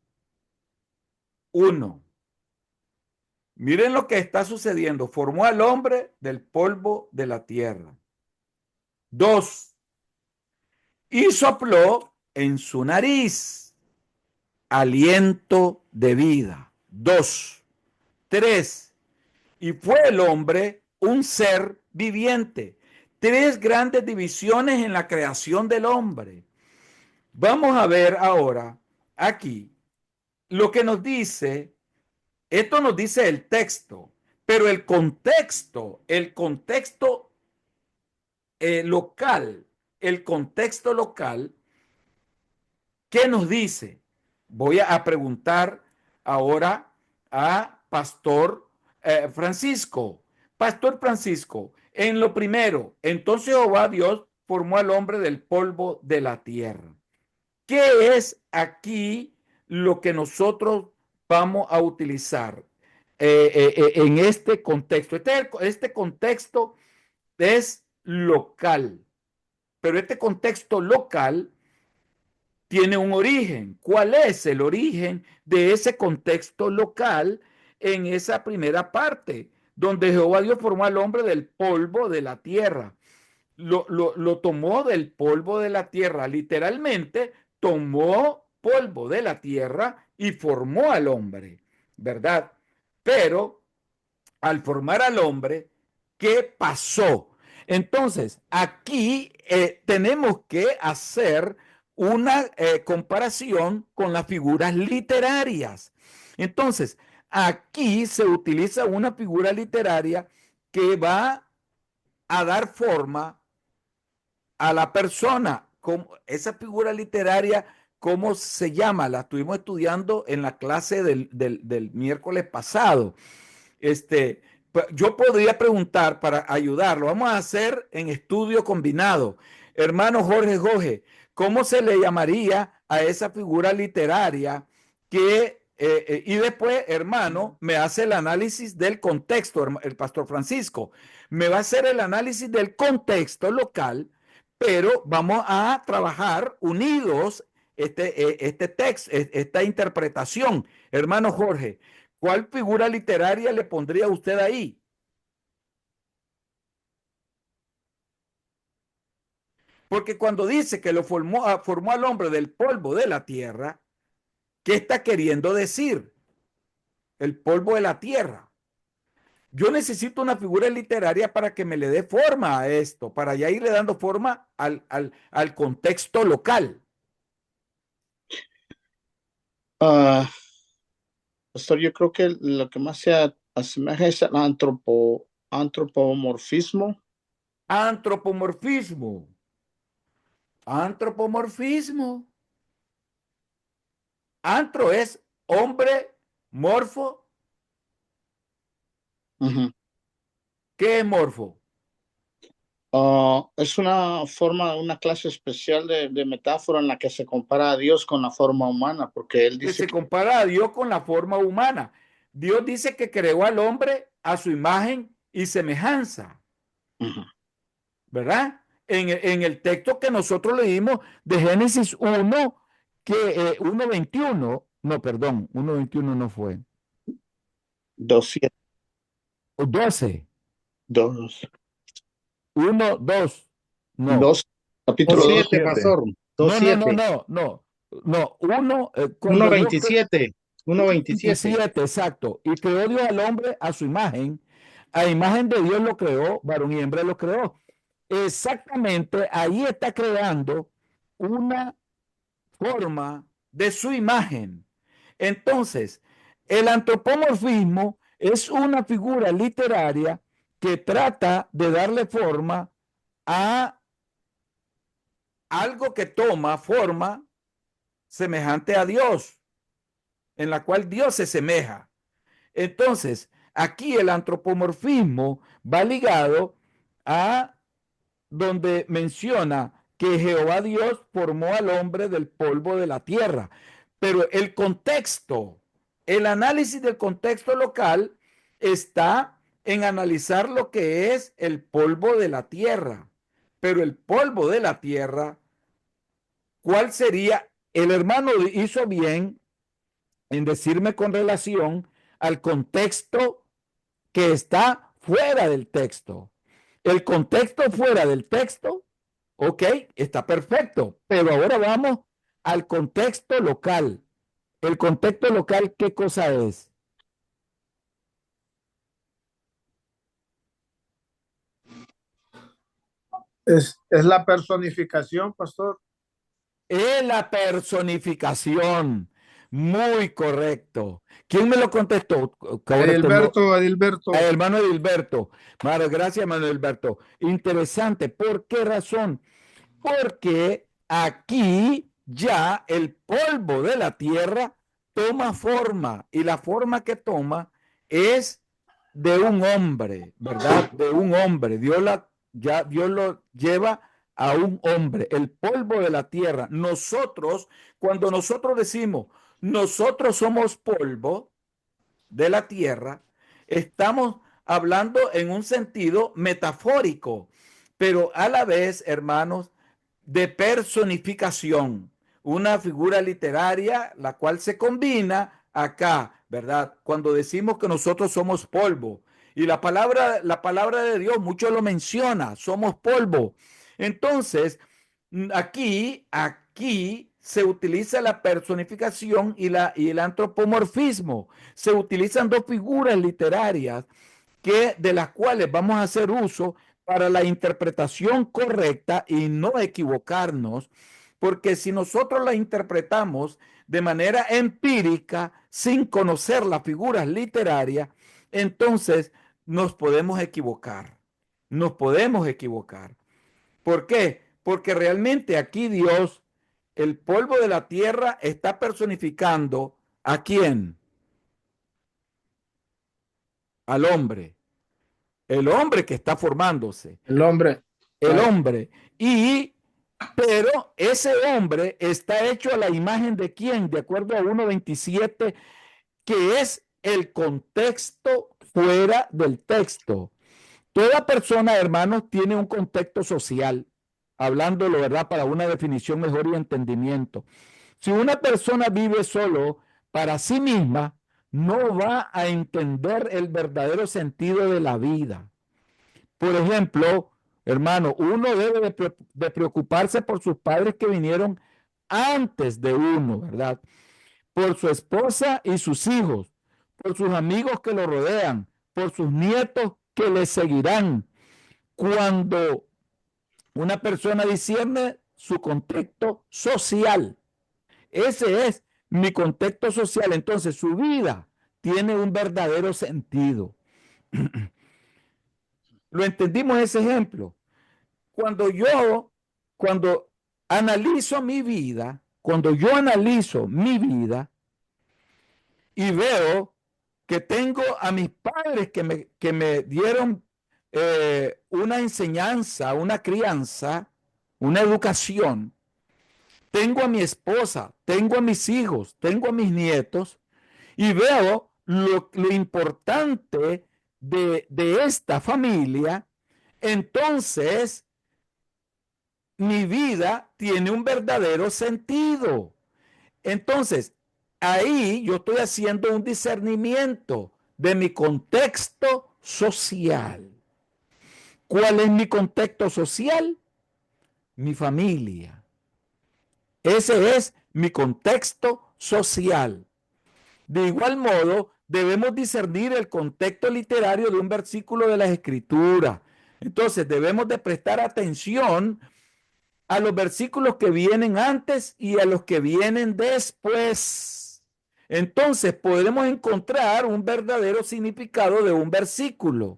Miren lo que está sucediendo. Formó al hombre del polvo de la tierra. Dos. Y sopló en su nariz aliento de vida. Dos. Tres. Y fue el hombre un ser viviente. Tres grandes divisiones en la creación del hombre. Vamos a ver ahora aquí lo que nos dice, esto nos dice el texto, pero local, el contexto local, ¿qué nos dice? Voy a preguntar ahora a Pastor Francisco. Pastor Francisco, en lo primero, entonces Jehová Dios formó al hombre del polvo de la tierra. ¿Qué es aquí lo que nosotros vamos a utilizar en este contexto? Este contexto es local, pero este contexto local tiene un origen. ¿Cuál es el origen de ese contexto local en esa primera parte, donde Jehová Dios formó al hombre del polvo de la tierra? Lo tomó del polvo de la tierra, literalmente tomó polvo de la tierra y formó al hombre, ¿verdad? Pero al formar al hombre, ¿qué pasó? Entonces, aquí tenemos que hacer una comparación con las figuras literarias. Entonces, aquí se utiliza una figura literaria que va a dar forma a la persona. Esa figura literaria, ¿cómo se llama? La estuvimos estudiando en la clase del miércoles pasado. Yo podría preguntar para ayudarlo. Vamos a hacer en estudio combinado. Hermano Jorge, ¿cómo se le llamaría a esa figura literaria y después, hermano, me hace el análisis del contexto, el pastor Francisco, me va a hacer el análisis del contexto local, pero vamos a trabajar unidos este texto, esta interpretación. Hermano Jorge, ¿cuál figura literaria le pondría usted ahí? Porque cuando dice que formó al hombre del polvo de la tierra, ¿qué está queriendo decir? El polvo de la tierra. Yo necesito una figura literaria para que me le dé forma a esto, para ya irle dando forma al contexto local. Pastor, yo creo que lo que más se ha asemeja es el antropomorfismo. Antropomorfismo. Antropomorfismo. Antro es hombre, morfo. Ujú. ¿Qué es morfo? Es una forma, una clase especial de metáfora en la que se compara a Dios con la forma humana, porque él Que dice se compara a Dios con la forma humana. Dios dice que creó al hombre a su imagen y semejanza, Ujú. ¿verdad? En el texto que nosotros leímos de Génesis 1, que 1:21, no, perdón, 1:21 no fue, 2:7, 12, 2, 1, 2, no, 2, capítulo 2:7, 2:7. pastor. no, no, no, 2:7. no, no, no, 1, cuando Dios 1:27. 1:27. 27, exacto. Y creó Dios al hombre a su imagen. A imagen de Dios lo creó, varón y hembra lo creó. Exactamente, ahí está creando una forma de su imagen. Entonces, el antropomorfismo es una figura literaria que trata de darle forma a algo que toma forma semejante a Dios, en la cual Dios se semeja. Entonces, aquí el antropomorfismo va ligado a donde menciona que Jehová Dios formó al hombre del polvo de la tierra. Pero el contexto, el análisis del contexto local está en analizar lo que es el polvo de la tierra. Pero el polvo de la tierra, ¿cuál sería? El hermano hizo bien en decirme con relación al contexto que está fuera del texto. El contexto fuera del texto, ok, está perfecto, pero ahora vamos al contexto local. El contexto local, ¿qué cosa es? Es la personificación, pastor. Es la personificación. Muy correcto. ¿Quién me lo contestó? Que ahora tengo a Edilberto. hermano Edilberto. Bueno, gracias, hermano Edilberto. Interesante. ¿Por qué razón? Porque aquí ya el polvo de la tierra toma forma y la forma que toma es de un hombre, ¿verdad? De un hombre. Dios lo lleva a un hombre, el polvo de la tierra. Nosotros, cuando nosotros decimos, nosotros somos polvo de la tierra, estamos hablando en un sentido metafórico, pero a la vez, hermanos, de personificación, una figura literaria, la cual se combina acá, ¿verdad? Cuando decimos que nosotros somos polvo. Y la palabra de Dios, mucho lo menciona, somos polvo. Entonces, aquí se utiliza la personificación y el antropomorfismo. Se utilizan dos figuras literarias de las cuales vamos a hacer uso para la interpretación correcta y no equivocarnos, porque si nosotros la interpretamos de manera empírica, sin conocer las figuras literarias, entonces nos podemos equivocar. Nos podemos equivocar. ¿Por qué? Porque realmente aquí Dios, el polvo de la tierra, está personificando ¿a quién? Al hombre. El hombre que está formándose. El hombre. El hombre. Pero ese hombre está hecho a la imagen de quién, de acuerdo a 1:27, que es el contexto fuera del texto. Toda persona, hermanos, tiene un contexto social, hablándolo, ¿verdad? Para una definición mejor y entendimiento. Si una persona vive solo para sí misma, no va a entender el verdadero sentido de la vida. Por ejemplo, hermano, uno debe de preocuparse por sus padres que vinieron antes de uno, ¿verdad? Por su esposa y sus hijos, por sus amigos que lo rodean, por sus nietos que le seguirán. Cuando una persona discierne su contexto social, ese es mi contexto social. Entonces, su vida tiene un verdadero sentido. Lo entendimos ese ejemplo. Cuando analizo mi vida, cuando yo analizo mi vida y veo que tengo a mis padres que me dieron una enseñanza, una crianza, una educación, tengo a mi esposa, tengo a mis hijos, tengo a mis nietos, y veo lo importante de esta familia, entonces mi vida tiene un verdadero sentido. Entonces, ahí yo estoy haciendo un discernimiento de mi contexto social. ¿Cuál es mi contexto social? Mi familia. Ese es mi contexto social. De igual modo, debemos discernir el contexto literario de un versículo de las Escrituras. Entonces, debemos de prestar atención a los versículos que vienen antes y a los que vienen después. Entonces, podemos encontrar un verdadero significado de un versículo.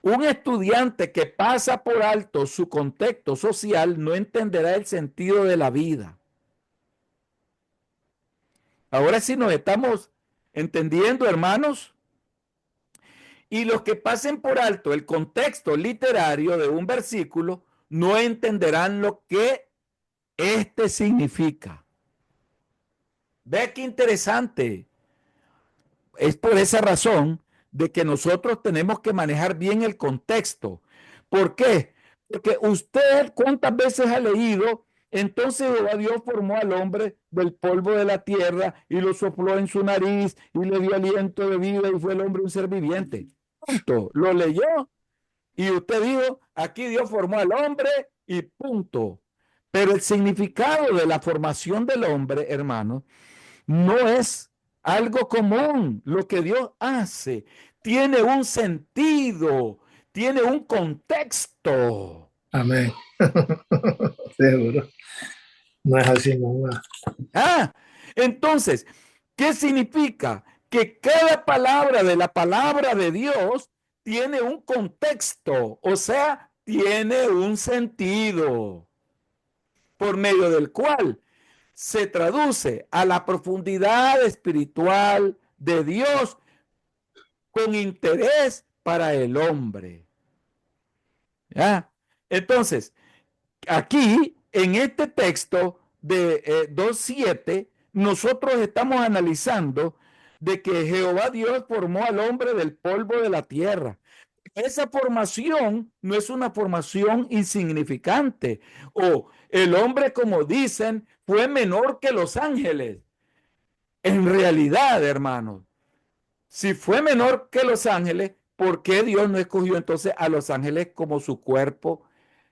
Un estudiante que pasa por alto su contexto social no entenderá el sentido de la vida. Ahora sí nos estamos entendiendo, hermanos. Y los que pasen por alto el contexto literario de un versículo no entenderán lo que este significa. Ve qué interesante. Es por esa razón de que nosotros tenemos que manejar bien el contexto. ¿Por qué? Porque usted, ¿cuántas veces ha leído? Entonces Jehová Dios formó al hombre del polvo de la tierra y lo sopló en su nariz y le dio aliento de vida y fue el hombre un ser viviente. Punto. Lo leyó y usted dijo, aquí Dios formó al hombre y punto. Pero el significado de la formación del hombre, hermano, no es algo común. Lo que Dios hace tiene un sentido, tiene un contexto. Amén. Seguro. No es así nomás. Entonces, ¿qué significa? Que cada palabra de Dios tiene un contexto, o sea, tiene un sentido, por medio del cual se traduce a la profundidad espiritual de Dios con interés para el hombre. ¿Ya? Entonces, aquí en este texto de 2:7, nosotros estamos analizando de que Jehová Dios formó al hombre del polvo de la tierra. Esa formación no es una formación insignificante. O el hombre, como dicen, fue menor que los ángeles. En realidad, hermanos, si fue menor que los ángeles, ¿por qué Dios no escogió entonces a los ángeles como su cuerpo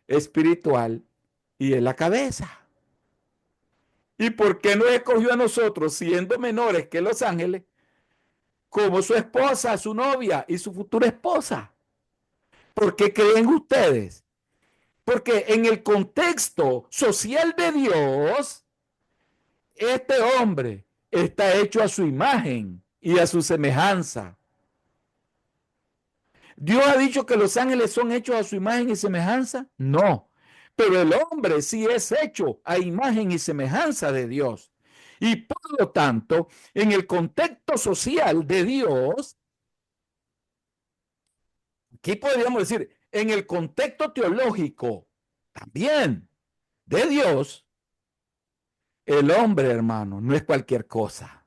espiritual y en la cabeza? ¿Y por qué no escogió a nosotros, siendo menores que los ángeles, como su esposa, su novia y su futura esposa? ¿Por qué creen ustedes? Porque en el contexto social de Dios, este hombre está hecho a su imagen y a su semejanza. ¿Dios ha dicho que los ángeles son hechos a su imagen y semejanza? No. Pero el hombre sí es hecho a imagen y semejanza de Dios. Y por lo tanto, en el contexto social de Dios, aquí podríamos decir, en el contexto teológico también de Dios, el hombre, hermano, no es cualquier cosa.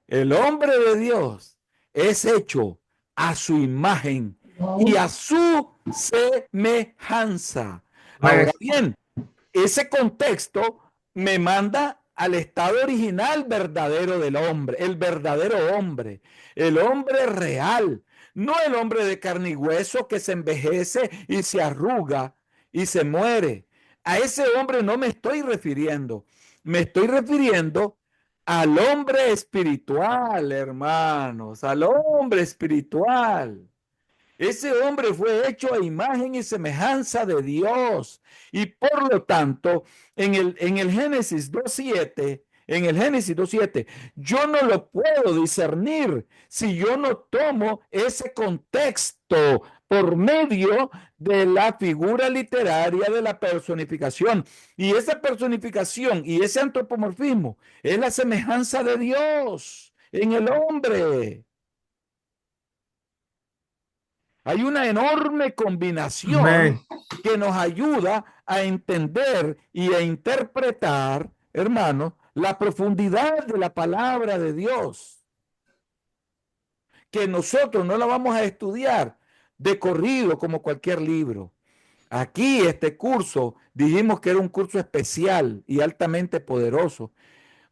El hombre de Dios es hecho a su imagen y a su semejanza. Ahora bien, ese contexto me manda al estado original verdadero del hombre, el verdadero hombre, el hombre real, no el hombre de carne y hueso que se envejece y se arruga y se muere. A ese hombre no me estoy refiriendo, me estoy refiriendo al hombre espiritual, hermanos, al hombre espiritual. Ese hombre fue hecho a imagen y semejanza de Dios. Y por lo tanto, en el Génesis 2:7, en el Génesis 2:7, yo no lo puedo discernir si yo no tomo ese contexto por medio de la figura literaria de la personificación. Y esa personificación y ese antropomorfismo es la semejanza de Dios en el hombre. Hay una enorme combinación Amén. que nos ayuda a entender y a interpretar, hermanos, la profundidad de la palabra de Dios, que nosotros no la vamos a estudiar de corrido como cualquier libro. Aquí este curso dijimos que era un curso especial y altamente poderoso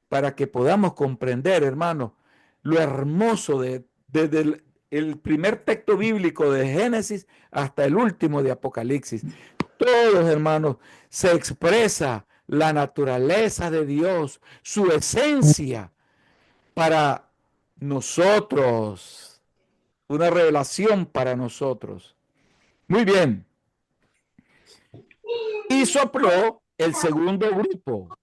para que podamos comprender, hermanos, lo hermoso desde el primer texto bíblico de Génesis hasta el último de Apocalipsis. Todos, hermanos, se expresa la naturaleza de Dios, su esencia para nosotros, una revelación para nosotros. Muy bien. Y sopló el segundo grupo,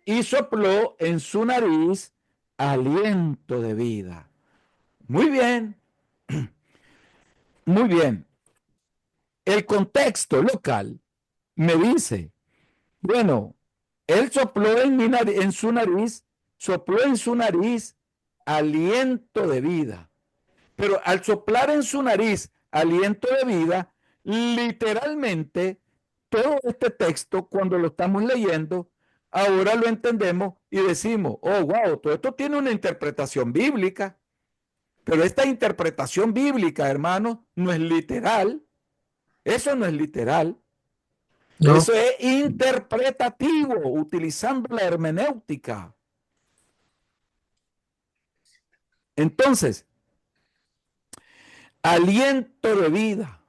y sopló en su nariz aliento de vida. Muy bien, muy bien. El contexto local me dice, bueno, él sopló en su nariz, sopló en su nariz aliento de vida. Pero al soplar en su nariz aliento de vida, literalmente todo este texto, cuando lo estamos leyendo, ahora lo entendemos y decimos, oh, wow, todo esto tiene una interpretación bíblica. Pero esta interpretación bíblica, hermano, no es literal. Eso no es literal. No. Eso es interpretativo, utilizando la hermenéutica. Entonces, aliento de vida.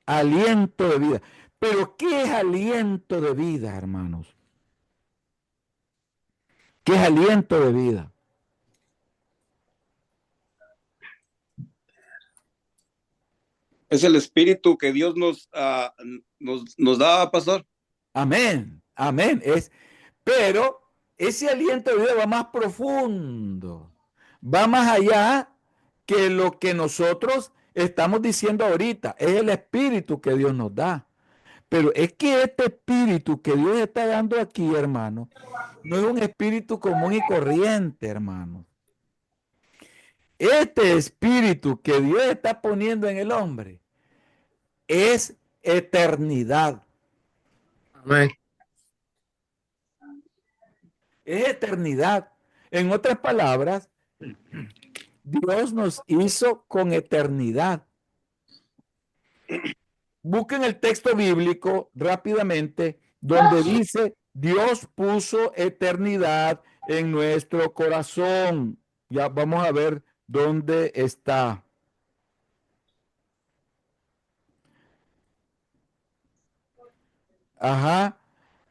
Aliento de vida. Pero ¿qué es aliento de vida, hermanos? ¿Qué es aliento de vida? Es el espíritu que Dios nos da, pastor. Amén, amén. Pero ese aliento de vida va más profundo, va más allá que lo que nosotros estamos diciendo ahorita. Es el espíritu que Dios nos da. Pero es que este espíritu que Dios está dando aquí, hermano, no es un espíritu común y corriente, hermano. Este espíritu que Dios está poniendo en el hombre es eternidad. Amén. Es eternidad. En otras palabras, Dios nos hizo con eternidad. Busquen el texto bíblico rápidamente donde dice Dios puso eternidad en nuestro corazón. Ya vamos a ver dónde está. Ajá.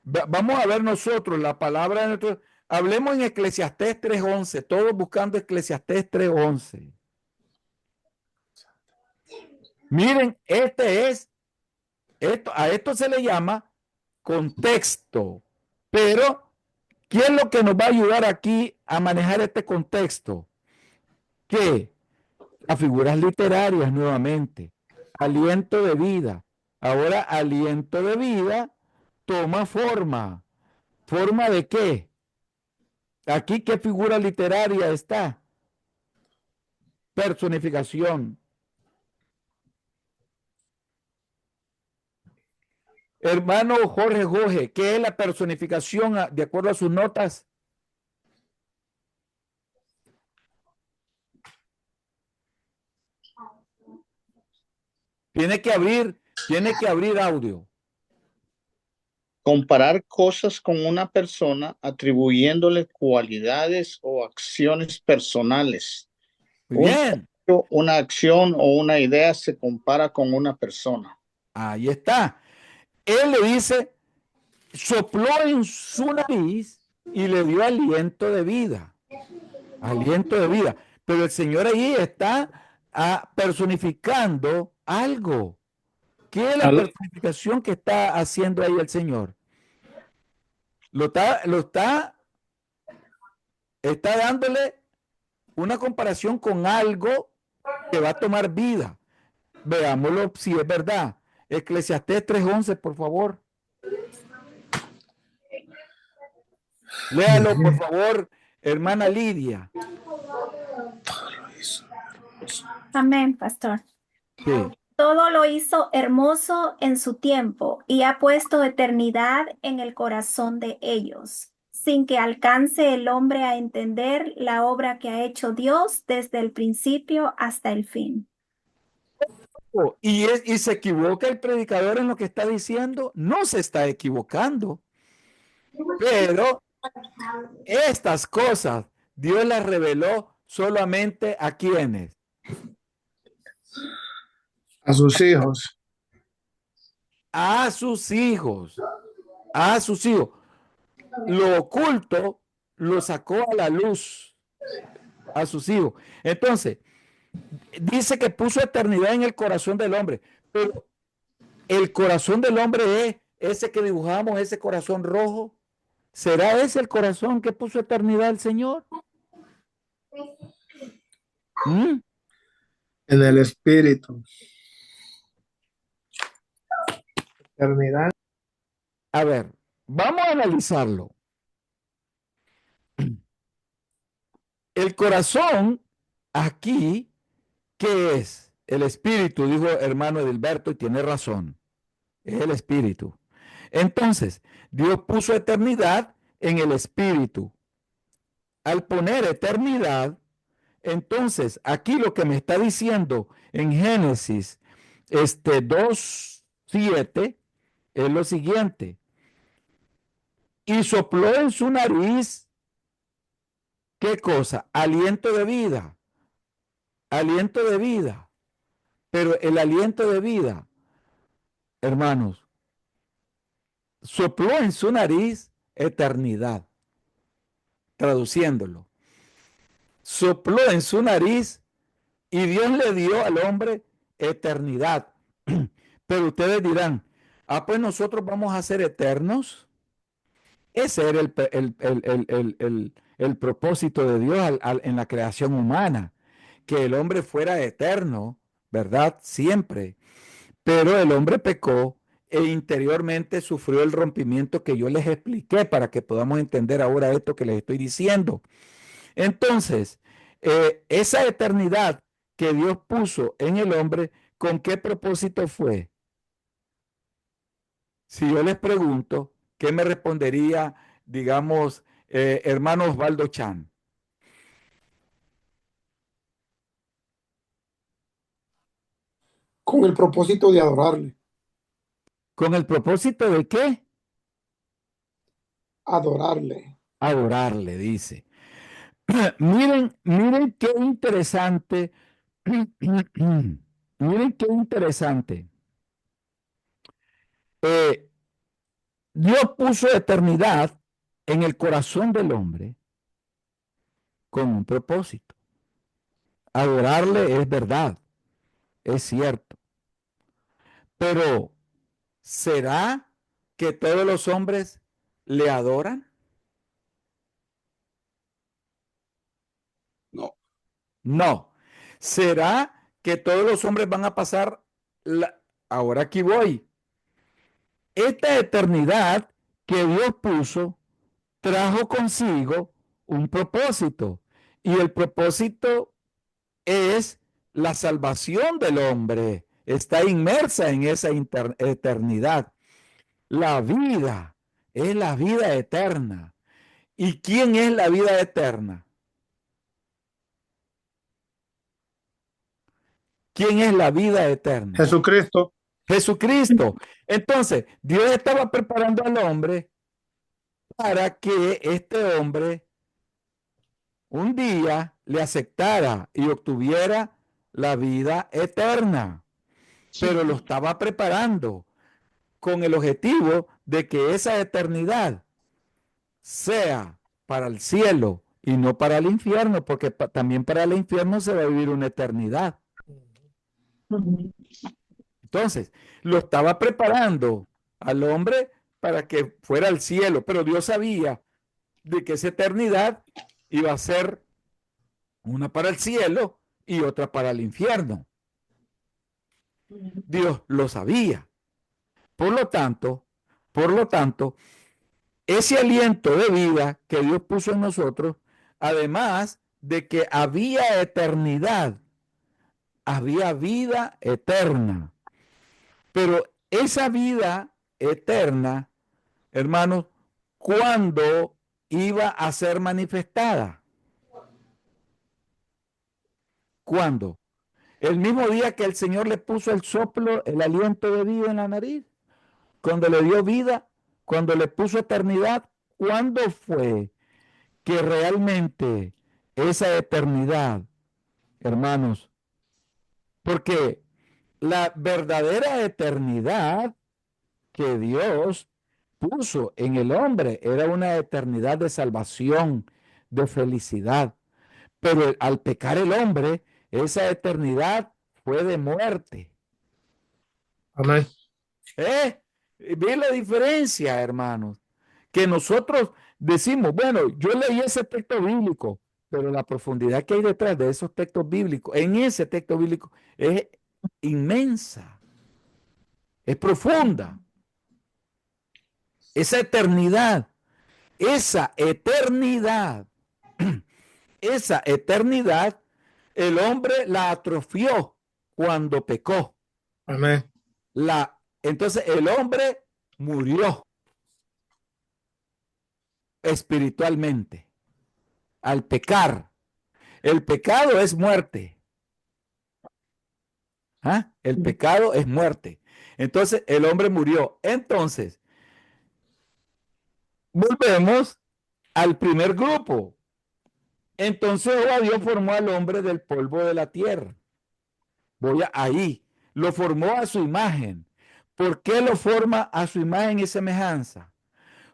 Vamos a ver nosotros la palabra de nuestro. Hablemos en Eclesiastés 3:11, todos buscando Eclesiastés 3:11. Miren, a esto se le llama contexto. Pero, ¿qué es lo que nos va a ayudar aquí a manejar este contexto? ¿Qué? Las figuras literarias nuevamente. Aliento de vida. Ahora, aliento de vida toma forma. ¿Forma de qué? Aquí, ¿qué figura literaria está? Personificación. Hermano Jorge, ¿qué es la personificación de acuerdo a sus notas? Tiene que abrir audio. Comparar cosas con una persona atribuyéndole cualidades o acciones personales. Muy bien. Una acción o una idea se compara con una persona. Ahí está. Él le dice, sopló en su nariz y le dio aliento de vida. Aliento de vida. Pero el Señor ahí está personificando algo. ¿Qué es la personificación que está haciendo ahí el Señor? Lo está Está dándole una comparación con algo que va a tomar vida. Veámoslo si es verdad. Eclesiastés 3:11, por favor. Léalo, por favor, hermana Lidia. Amén, pastor. Sí. Todo lo hizo hermoso en su tiempo y ha puesto eternidad en el corazón de ellos, sin que alcance el hombre a entender la obra que ha hecho Dios desde el principio hasta el fin. Y se equivoca el predicador en lo que está diciendo. No se está equivocando. Pero estas cosas Dios las reveló solamente a quienes. A sus hijos. A sus hijos. A sus hijos. Lo oculto lo sacó a la luz a sus hijos. Entonces, dice que puso eternidad en el corazón del hombre. Pero el corazón del hombre es ese que dibujamos, ese corazón rojo. ¿Será ese el corazón que puso eternidad el Señor? ¿Mm? En el espíritu. Eternidad. A ver, vamos a analizarlo. El corazón aquí, ¿qué es? El espíritu, dijo hermano Edilberto, y tiene razón. Es el espíritu. Entonces, Dios puso eternidad en el espíritu. Al poner eternidad, entonces, aquí lo que me está diciendo en Génesis 2:7 es lo siguiente. Y sopló en su nariz, ¿qué cosa? Aliento de vida. Aliento de vida. Pero el aliento de vida, hermanos, sopló en su nariz eternidad. Traduciéndolo. Sopló en su nariz y Dios le dio al hombre eternidad. Pero ustedes dirán, pues nosotros vamos a ser eternos. Ese era el propósito de Dios en la creación humana, que el hombre fuera eterno, ¿verdad? Siempre. Pero el hombre pecó e interiormente sufrió el rompimiento que yo les expliqué para que podamos entender ahora esto que les estoy diciendo. Entonces, esa eternidad que Dios puso en el hombre, ¿con qué propósito fue? Si yo les pregunto, ¿qué me respondería, digamos, hermano Osvaldo Chan? Con el propósito de adorarle. ¿Con el propósito de qué? Adorarle. Adorarle, dice. Miren qué interesante. Miren qué interesante. Dios puso eternidad en el corazón del hombre con un propósito. Adorarle es verdad, es cierto. Pero, ¿será que todos los hombres le adoran? No. No. ¿Será que todos los hombres van a pasar Ahora aquí voy. Esta eternidad que Dios puso trajo consigo un propósito. Y el propósito es la salvación del hombre. Está inmersa en esa eternidad. La vida es la vida eterna. ¿Y quién es la vida eterna? ¿Quién es la vida eterna? Jesucristo. Jesucristo. Entonces, Dios estaba preparando al hombre para que este hombre un día le aceptara y obtuviera la vida eterna. Pero lo estaba preparando con el objetivo de que esa eternidad sea para el cielo y no para el infierno, porque también para el infierno se va a vivir una eternidad. Entonces, lo estaba preparando al hombre para que fuera al cielo, pero Dios sabía de que esa eternidad iba a ser una para el cielo y otra para el infierno. Dios lo sabía. Por lo tanto, ese aliento de vida que Dios puso en nosotros, además de que había eternidad, había vida eterna. Pero esa vida eterna, hermanos, ¿cuándo iba a ser manifestada? ¿Cuándo? El mismo día que el Señor le puso el soplo, el aliento de vida en la nariz, cuando le dio vida, cuando le puso eternidad. ¿Cuándo fue que realmente esa eternidad, hermanos? Porque la verdadera eternidad que Dios puso en el hombre era una eternidad de salvación, de felicidad. Pero al pecar el hombre, esa eternidad fue de muerte. Amén. ¿Ve la diferencia, hermanos? Que nosotros decimos, bueno, yo leí ese texto bíblico, pero la profundidad que hay detrás de esos textos bíblicos, en ese texto bíblico, es inmensa, es profunda. Esa eternidad, esa eternidad, esa eternidad, el hombre la atrofió cuando pecó. Amén. Entonces el hombre murió espiritualmente al pecar. El pecado es muerte. ¿Ah? El pecado es muerte. Entonces el hombre murió. Entonces, volvemos al primer grupo. Entonces Jehová Dios formó al hombre del polvo de la tierra. Ahí. Lo formó a su imagen. ¿Por qué lo forma a su imagen y semejanza?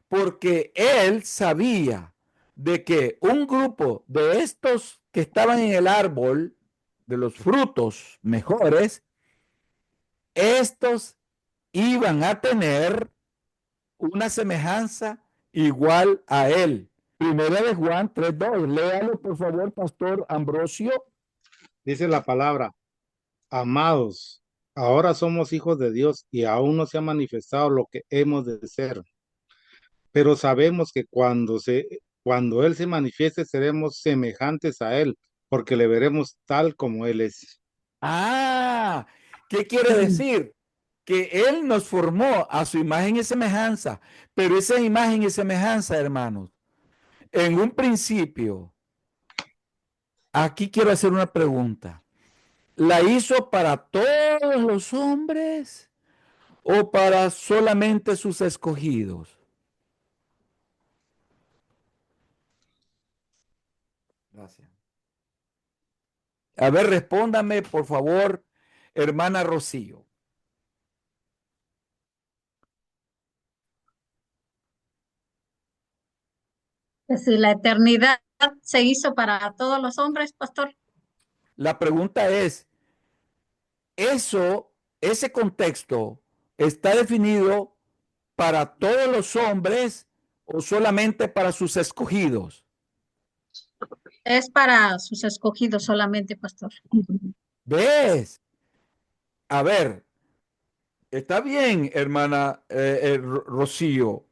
Porque él sabía de que un grupo de estos que estaban en el árbol, de los frutos mejores, estos iban a tener una semejanza igual a él. Primera de Juan 3:2. Léalo, por favor, Pastor Ambrosio. Dice la palabra, amados, ahora somos hijos de Dios y aún no se ha manifestado lo que hemos de ser. Pero sabemos que cuando Él se manifieste seremos semejantes a Él, porque le veremos tal como Él es. Ah, ¿qué quiere decir? Que Él nos formó a su imagen y semejanza, pero esa imagen y semejanza, hermanos, en un principio, aquí quiero hacer una pregunta. ¿La hizo para todos los hombres o para solamente sus escogidos? Gracias. A ver, respóndame, por favor, hermana Rocío. Si la eternidad se hizo para todos los hombres, pastor. La pregunta es, ese contexto está definido para todos los hombres o solamente para sus escogidos? Es para sus escogidos solamente, pastor. ¿Ves? A ver, está bien, hermana Rocío.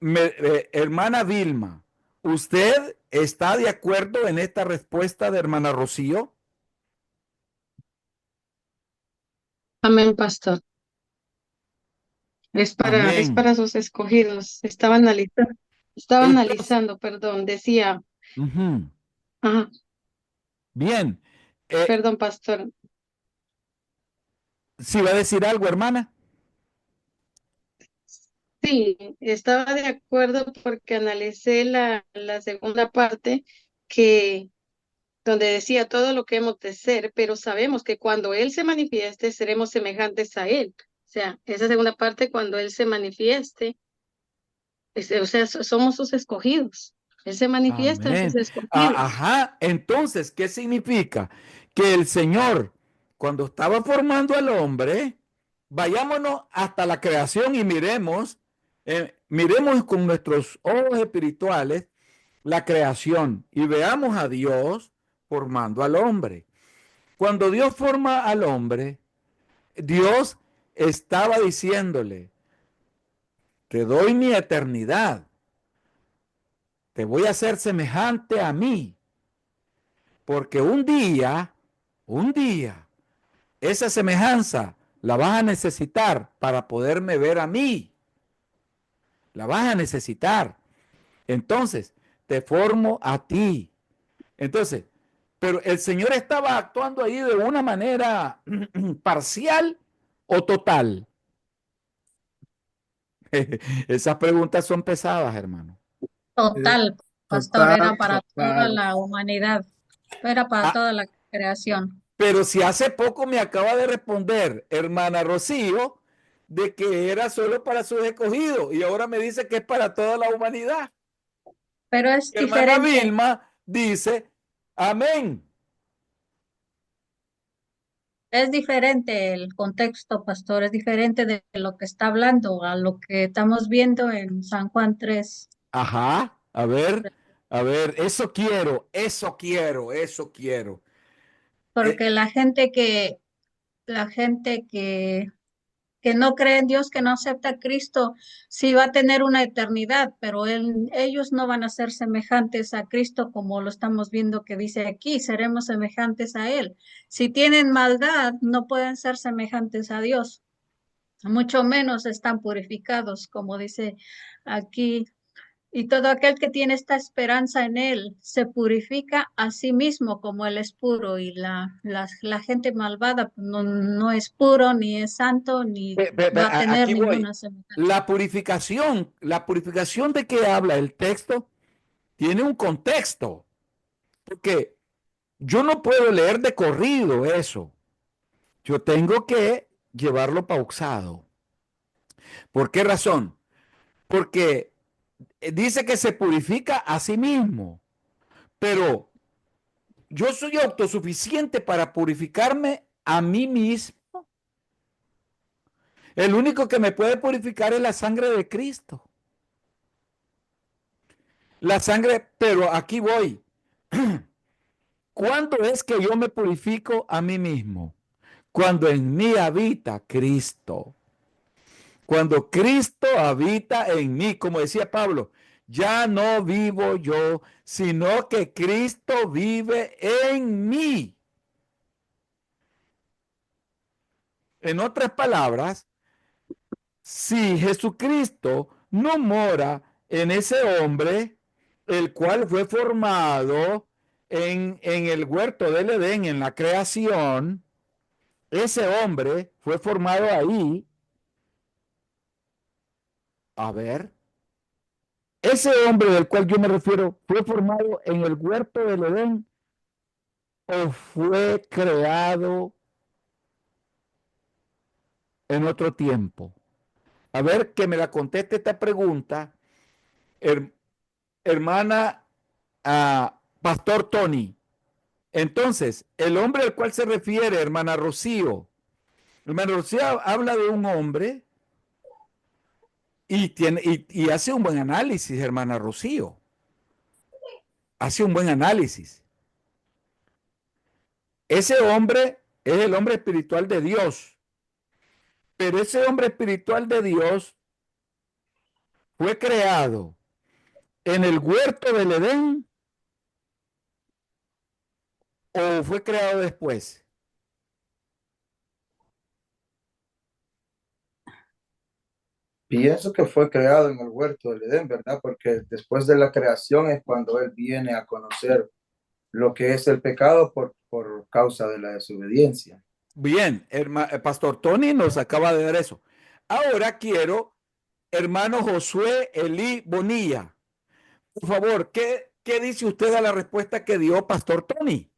Hermana Vilma, ¿usted está de acuerdo en esta respuesta de hermana Rocío? Amén, pastor. Es Amén. para sus escogidos. Estaba analizando, perdón, decía, Ujú. ajá, Bien. perdón, pastor. ¿Sí va a decir algo, hermana? Sí, estaba de acuerdo porque analicé la segunda parte donde decía todo lo que hemos de ser, pero sabemos que cuando Él se manifieste seremos semejantes a Él. O sea, esa segunda parte, cuando Él se manifieste, o sea, somos sus escogidos. Él se manifiesta en sus Amén. escogidos. Ajá. Entonces, ¿qué significa? Que el Señor, cuando estaba formando al hombre, vayámonos hasta la creación y miremos con nuestros ojos espirituales la creación y veamos a Dios formando al hombre. Cuando Dios forma al hombre, Dios estaba diciéndole, te doy mi eternidad, te voy a hacer semejante a mí, porque un día, esa semejanza la vas a necesitar para poderme ver a mí, la vas a necesitar. Entonces, te formo a ti. Entonces, pero el Señor estaba actuando ahí de una manera parcial o total. Esas preguntas son pesadas, hermano. Total, pastor, era Total, para toda total. la humanidad, era para Ah, toda la creación. pero si hace poco me acaba de responder hermana Rocío de que era solo para sus escogidos y ahora me dice que es para toda la humanidad. Pero es Hermana diferente, Vilma dice, amén. es diferente el contexto, pastor, es diferente de lo que está hablando a lo que estamos viendo en San Juan 3. Ajá, a ver, eso quiero, eso quiero, eso quiero. Eh, Porque la gente que no cree en Dios, que no acepta a Cristo, sí va a tener una eternidad, pero ellos no van a ser semejantes a Cristo como lo estamos viendo que dice aquí, seremos semejantes a Él. Si tienen maldad, no pueden ser semejantes a Dios, mucho menos están purificados, como dice aquí. Y todo aquel que tiene esta esperanza en Él se purifica a sí mismo como Él es puro. Y la gente malvada pues, no es puro, ni es santo, ni va a tener aquí voy. ninguna semejanza. La purificación de que habla el texto tiene un contexto, porque yo no puedo leer de corrido eso. Yo tengo que llevarlo pausado. ¿Por qué razón? Porque dice que se purifica a sí mismo, pero yo soy autosuficiente para purificarme a mí mismo. El único que me puede purificar es la sangre de Cristo. La sangre, pero aquí voy. ¿Cuándo es que yo me purifico a mí mismo? Cuando en mí habita Cristo. Cuando Cristo habita en mí, como decía Pablo, ya no vivo yo, sino que Cristo vive en mí. En otras palabras, si Jesucristo no mora en ese hombre, el cual fue formado en el huerto del Edén, en la creación, ese hombre fue formado ahí. A ver, ese hombre del cual yo me refiero, ¿fue formado en el huerto del Edén o fue creado en otro tiempo? A ver, que me la conteste esta pregunta, her- hermana Pastor Tony. Entonces, el hombre al cual se refiere, hermana Rocío habla de un hombre y hace un buen análisis, hermana Rocío. Hace un buen análisis. Ese hombre es el hombre espiritual de Dios, pero ese hombre espiritual de Dios fue creado en el huerto del Edén o fue creado después. Pienso que fue creado en el huerto del Edén, ¿verdad? Porque después de la creación es cuando él viene a conocer lo que es el pecado por causa de la desobediencia. Bien, Pastor Tony nos acaba de dar eso. Ahora quiero, hermano Josué Elí Bonilla, por favor, ¿qué dice usted a la respuesta que dio Pastor Tony?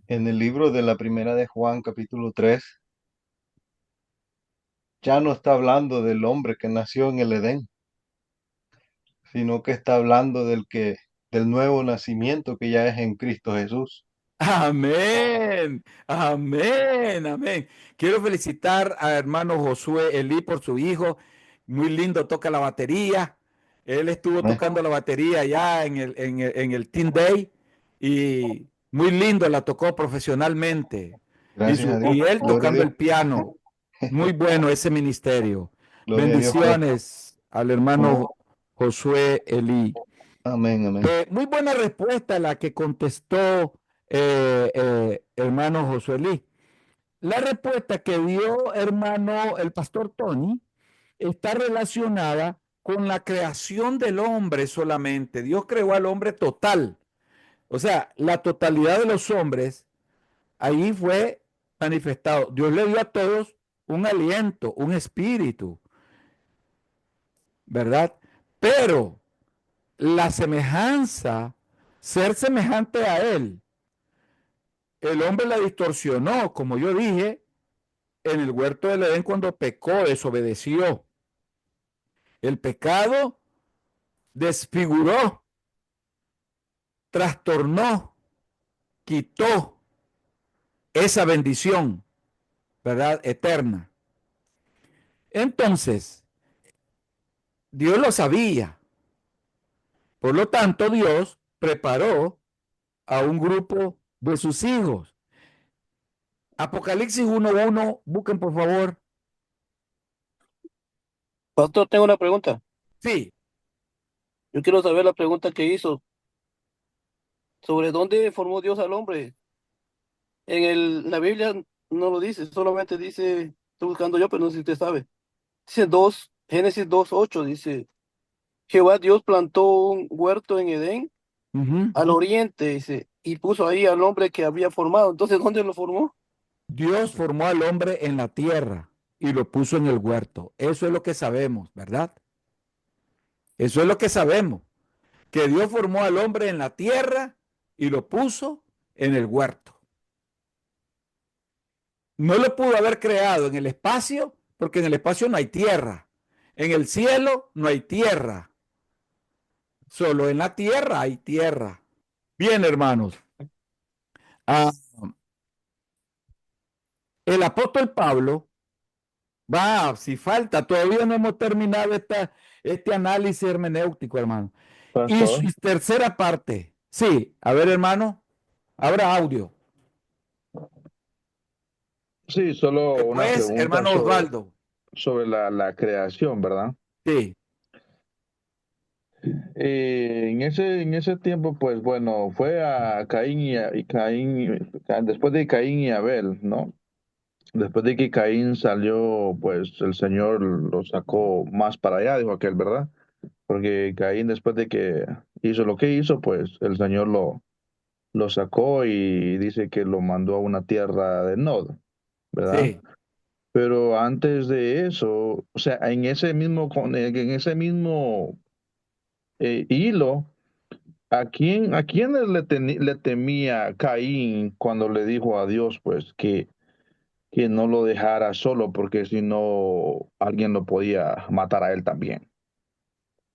En el libro de la primera de Juan, capítulo 3, ya no está hablando del hombre que nació en el Edén, sino que está hablando del nuevo nacimiento que ya es en Cristo Jesús. Amén. Amén, amén, amén. Quiero felicitar a hermano Josué Elí por su hijo. Muy lindo, toca la batería. Él estuvo Amén. tocando la batería ya en el Teen Day y muy lindo, la tocó profesionalmente. Gracias a Dios. Y él Gloria a tocando Dios. el piano. Muy bueno ese ministerio. Gloria a Dios, pues. Bendiciones al hermano Josué Elí. Amén, amén. Muy buena respuesta la que contestó hermano Josué Lee. La respuesta que dio hermano el pastor Tony está relacionada con la creación del hombre solamente. Dios creó al hombre total. O sea, la totalidad de los hombres ahí fue manifestado. Dios le dio a todos un aliento, un espíritu, ¿verdad? Pero la semejanza, ser semejante a él, el hombre la distorsionó, como yo dije, en el huerto del Edén cuando pecó, desobedeció. El pecado desfiguró, trastornó, quitó esa bendición, ¿verdad? Eterna. Entonces, Dios lo sabía. Por lo tanto, Dios preparó a un grupo de sus hijos. Apocalipsis 1:1, busquen por favor. Pastor, tengo una pregunta. Sí. Yo quiero saber la pregunta que hizo sobre dónde formó Dios al hombre. La Biblia no lo dice, solamente dice, estoy buscando yo, pero no sé si usted sabe. Dice Génesis 2:8, dice, Jehová Dios plantó un huerto en Edén, al oriente, dice, y puso ahí al hombre que había formado. Entonces, ¿dónde lo formó? Dios formó al hombre en la tierra y lo puso en el huerto. Eso es lo que sabemos, ¿verdad? Eso es lo que sabemos, que Dios formó al hombre en la tierra y lo puso en el huerto. No lo pudo haber creado en el espacio, porque en el espacio no hay tierra. En el cielo no hay tierra. Solo en la tierra hay tierra. Bien, hermanos. El apóstol Pablo si falta, todavía no hemos terminado este análisis hermenéutico, hermano. Y Pastor. su tercera parte. Sí, a ver, hermano, habrá audio. Sí, solo una Después, pregunta hermano Osvaldo. sobre la creación, ¿verdad? Sí. En ese tiempo, pues bueno, fue a Caín después de Caín y Abel, ¿no? Después de que Caín salió, pues el Señor lo sacó más para allá, dijo aquel, ¿verdad? Porque Caín, después de que hizo lo que hizo, pues el Señor lo sacó y dice que lo mandó a una tierra de Nod, ¿verdad? Sí. Pero antes de eso, o sea, en ese mismo hilo, ¿a quién le temía Caín cuando le dijo a Dios, pues, que no lo dejara solo, porque si no, alguien lo podía matar a él también?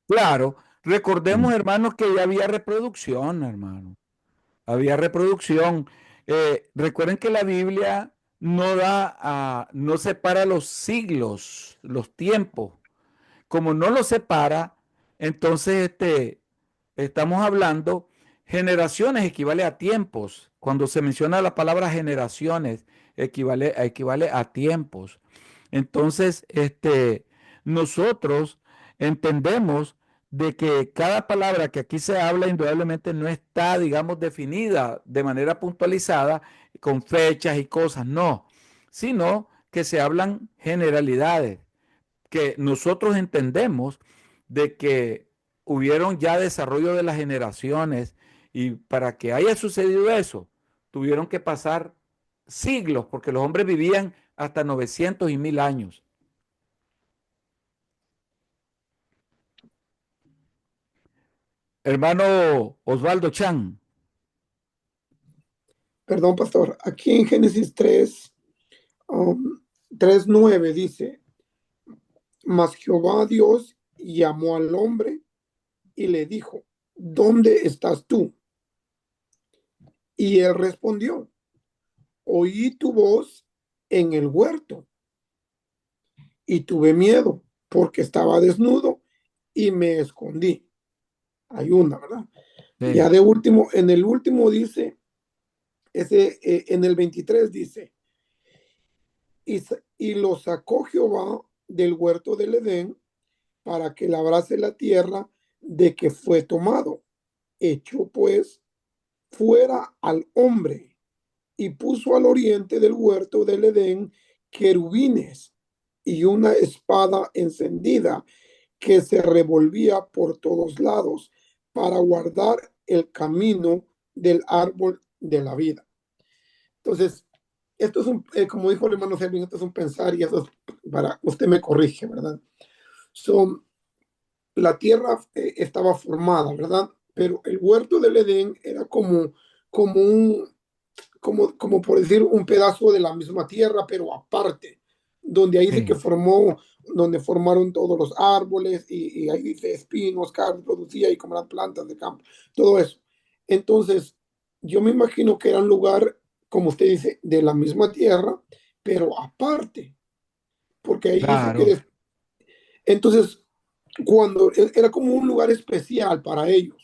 Claro, recordemos, hermanos, que ya había reproducción, hermano. Había reproducción. Recuerden que la Biblia no separa los siglos, los tiempos. Como no los separa, entonces estamos hablando, generaciones equivale a tiempos. Cuando se menciona la palabra generaciones, equivale a tiempos. Entonces, nosotros entendemos de que cada palabra que aquí se habla indudablemente no está, digamos, definida de manera puntualizada con fechas y cosas, no, sino que se hablan generalidades, que nosotros entendemos de que hubieron ya desarrollo de las generaciones y para que haya sucedido eso, tuvieron que pasar siglos, porque los hombres vivían hasta 900 y 1000 años. Hermano Osvaldo Chan. Perdón, pastor. Aquí en Génesis 3:9 dice, mas Jehová Dios llamó al hombre y le dijo, ¿dónde estás tú? Y él respondió, oí tu voz en el huerto y tuve miedo porque estaba desnudo y me escondí. Hay una, ¿verdad? Sí. Ya de último, en el último dice, en el 23 dice, y lo sacó Jehová del huerto del Edén para que labrase la tierra de que fue tomado. Echó pues fuera al hombre y puso al oriente del huerto del Edén querubines y una espada encendida que se revolvía por todos lados para guardar el camino del árbol de la vida. Entonces, esto es como dijo el hermano Selvin, esto es un pensar y eso es para, usted me corrige, ¿verdad? La tierra estaba formada, ¿verdad? Pero el huerto del Edén era como por decir, un pedazo de la misma tierra, pero aparte, donde ahí dice que donde formaron todos los árboles y ahí dice espinos, carne producía y como las plantas de campo, todo eso. Entonces, yo me imagino que era un lugar, como usted dice, de la misma tierra, pero aparte, porque ahí dice Claro, que entonces, cuando era como un lugar especial para ellos,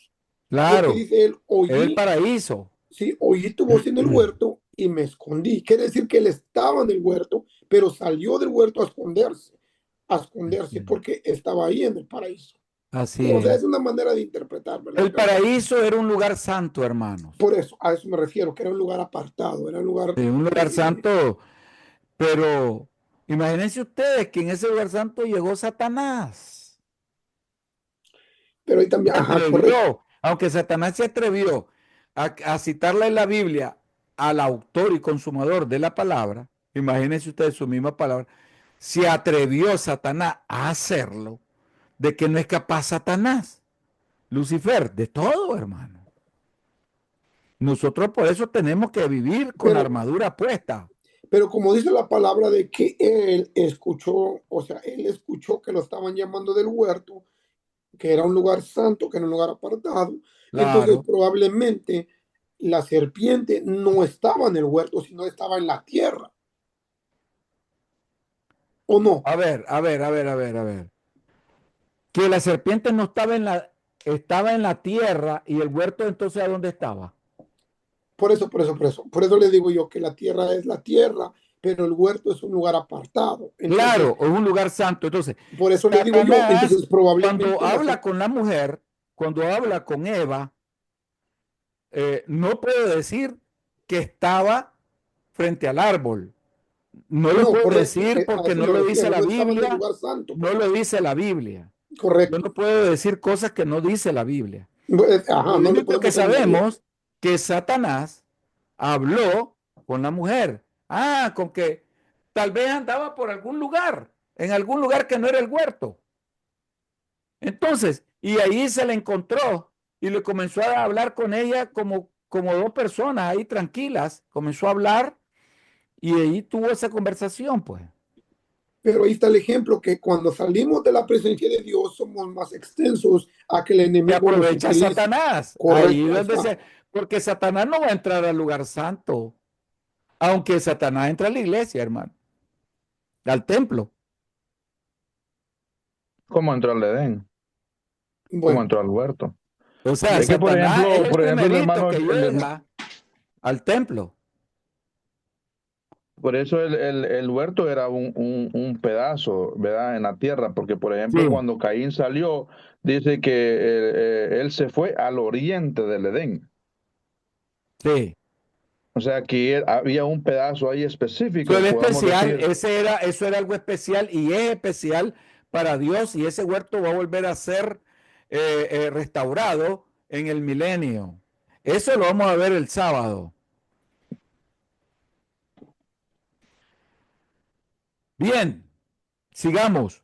porque claro. dice él, Era el oí, paraíso. sí, oí tu voz en el huerto y me escondí. Quiere decir que él estaba en el huerto, pero salió del huerto a esconderse porque estaba ahí en el paraíso. Así O sea, es es. una manera de interpretar, ¿verdad? El paraíso era un lugar santo, hermanos. Por eso, a eso me refiero, que era un lugar apartado, era un lugar... Sí, un lugar santo, pero imagínense ustedes que en ese lugar santo llegó Satanás. Pero ahí también, Se ajá, correcto. atrevió, aunque Satanás se atrevió a citarle en la Biblia al autor y consumador de la palabra, imagínense ustedes su misma palabra, se atrevió Satanás a hacerlo, de que no es capaz Satanás, Lucifer, de todo, hermano. Nosotros por eso tenemos que vivir con la armadura puesta. Pero como dice la palabra de que él escuchó, o sea, él escuchó que lo estaban llamando del huerto, que era un lugar santo, que era un lugar apartado, entonces Claro. probablemente la serpiente no estaba en el huerto, sino estaba en la tierra. ¿O no? A ver. Que la serpiente no estaba estaba en la tierra y el huerto entonces ¿a dónde estaba? Por eso le digo yo que la tierra es la tierra, pero el huerto es un lugar apartado. Entonces, Claro, es un lugar santo. Entonces, por eso le digo yo, Satanás, entonces probablemente cuando habla con la mujer, cuando habla con Eva, no puede decir que estaba frente al árbol. No lo no, puedo correcto, decir a porque eso no me lo dice refiero, la no estaba en el Biblia. lugar santo. No lo dice la Biblia. Yo Correcto. no puedo decir cosas que no dice la Biblia. Ajá, Lo no le único que podemos añadir. sabemos que Satanás habló con la mujer. Ah, con que tal vez andaba por algún lugar, en algún lugar que no era el huerto. Entonces, y ahí se le encontró y le comenzó a hablar con ella como dos personas ahí tranquilas. Comenzó a hablar y ahí tuvo esa conversación, pues. Pero ahí está el ejemplo que cuando salimos de la presencia de Dios somos más extensos a que el Y enemigo nos aprovecha utilice. Satanás. Ahí Correcto, ahí donde está. porque Satanás no va a entrar al lugar santo, aunque Satanás entra a la iglesia, hermano, al templo. ¿Cómo entró al Edén? ¿Cómo Bueno, entró al huerto? O sea, Es que, Satanás es el por ejemplo, el primerito hermano, que llega al templo. por eso el huerto era un pedazo, ¿verdad? En la tierra, porque, por ejemplo, Sí. cuando Caín salió, dice que él se fue al oriente del Edén. Sí. O sea, que había un pedazo ahí específico, Eso era podemos especial, decir. eso era algo especial y es especial para Dios y ese huerto va a volver a ser restaurado en el milenio. Eso lo vamos a ver el sábado. Bien, sigamos.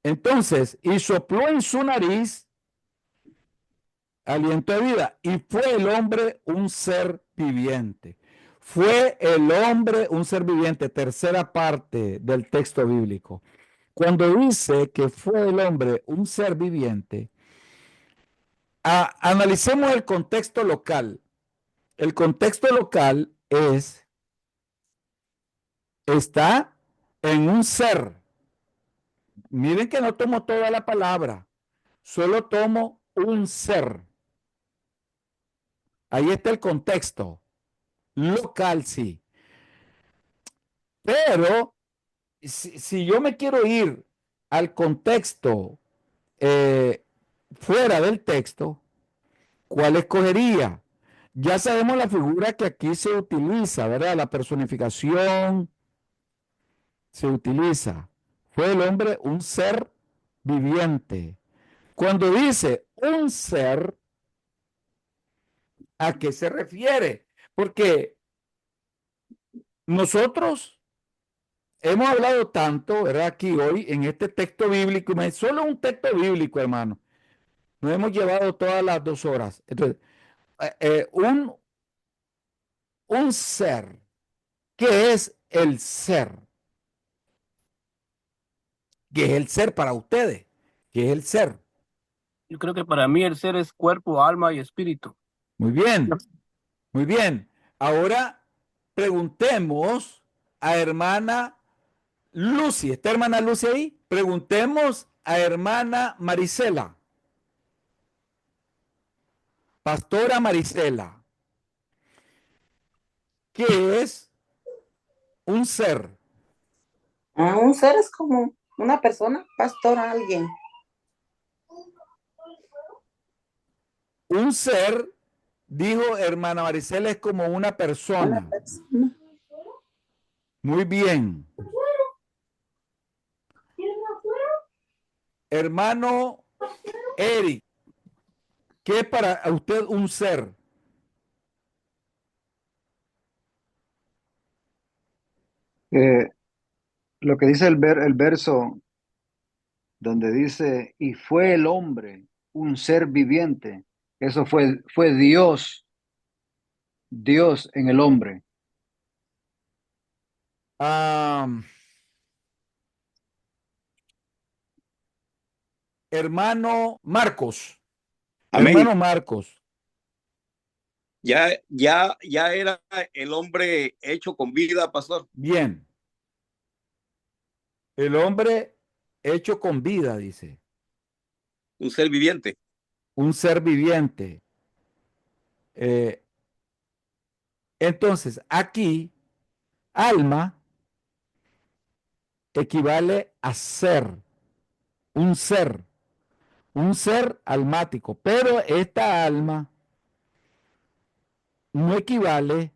Entonces, y sopló en su nariz aliento de vida y fue el hombre un ser viviente. Fue el hombre un ser viviente, tercera parte del texto bíblico. Cuando dice que fue el hombre un ser viviente, analicemos el contexto local. El contexto local es está en un ser. Miren que no tomo toda la palabra, solo tomo un ser. Ahí está el contexto. Local, sí. Pero si yo me quiero ir al contexto fuera del texto, ¿cuál escogería? Ya sabemos la figura que aquí se utiliza, ¿verdad? La personificación se utiliza. Fue el hombre un ser viviente. Cuando dice un ser, ¿a qué se refiere? Porque nosotros hemos hablado tanto, ¿verdad? Aquí hoy en este texto bíblico, solo un texto bíblico, hermano. Nos hemos llevado todas las 2 horas. Entonces, un ser. ¿Qué es el ser? ¿Qué es el ser para ustedes? ¿Qué es el ser? Yo creo que para mí el ser es cuerpo, alma y espíritu. Muy bien, muy bien. Ahora preguntemos a hermana Lucy. ¿Está hermana Lucy ahí? Preguntemos a hermana Marisela. Pastora Marisela. ¿Qué es un ser? Un ser es como una persona, pastor, alguien. Un ser, dijo hermana Marisela, es como una persona. Muy bien. Hermano Eric, ¿qué es para usted un ser? Lo que dice el verso donde dice, y fue el hombre un ser viviente, eso fue Dios, Dios en el hombre. Hermano Marcos. Amén. Hermano Marcos. Ya era el hombre hecho con vida, pastor. Bien. El hombre hecho con vida, dice. Un ser viviente. Un ser viviente. Entonces, aquí, alma equivale a ser. Un ser almático. Pero esta alma no equivale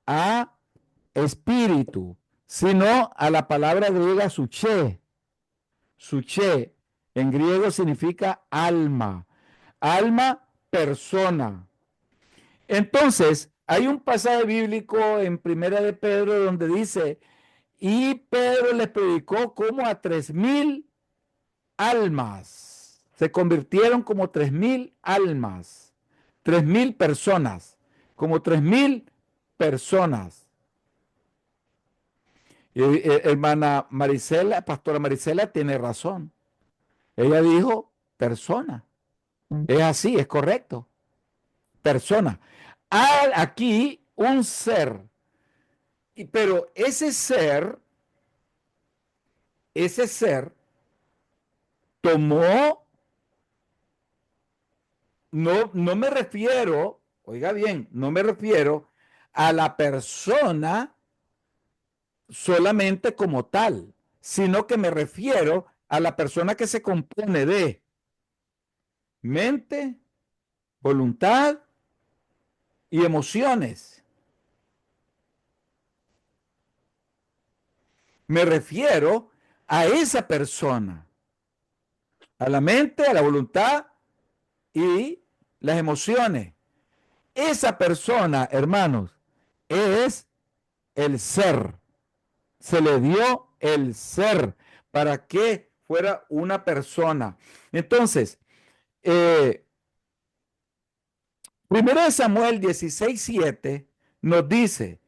a espíritu, sino a la palabra griega suché. Suché en griego significa alma. Alma, persona. Entonces, hay un pasaje bíblico en Primera de Pedro donde dice, y Pedro les predicó como a 3,000 almas. Se convirtieron como 3,000 almas. 3,000 personas. Como 3,000 personas. Hermana Marisela, pastora Marisela tiene razón. Ella dijo persona. Es así, es correcto. Persona. Aquí un ser. Pero ese ser tomó, no me refiero, oiga bien, no me refiero a la persona solamente como tal, sino que me refiero a la persona que se compone de mente, voluntad y emociones. Me refiero a esa persona, a la mente, a la voluntad y las emociones. Esa persona, hermanos, es el ser. Se le dio el ser para que fuera una persona. Entonces, primero de Samuel 16:7 nos dice,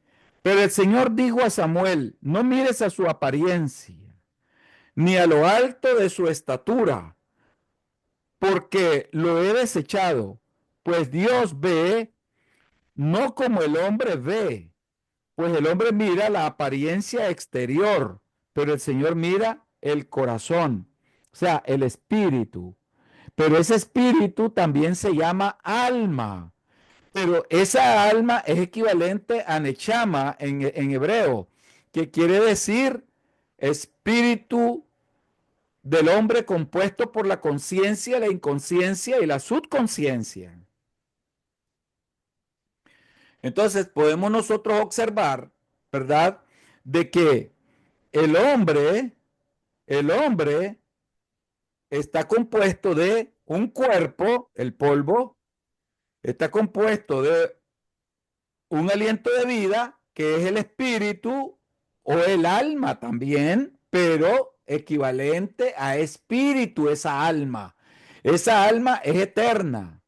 pero el Señor dijo a Samuel, no mires a su apariencia, ni a lo alto de su estatura, porque lo he desechado, pues Dios ve no como el hombre ve. Pues el hombre mira la apariencia exterior, pero el Señor mira el corazón, o sea, el espíritu. Pero ese espíritu también se llama alma. Pero esa alma es equivalente a nechama en hebreo, que quiere decir espíritu del hombre compuesto por la conciencia, la inconsciencia y la subconsciencia. Entonces podemos nosotros observar, ¿verdad? De que el hombre está compuesto de un cuerpo, el polvo, está compuesto de un aliento de vida, que es el espíritu o el alma también, pero equivalente a espíritu, esa alma. Esa alma es eterna.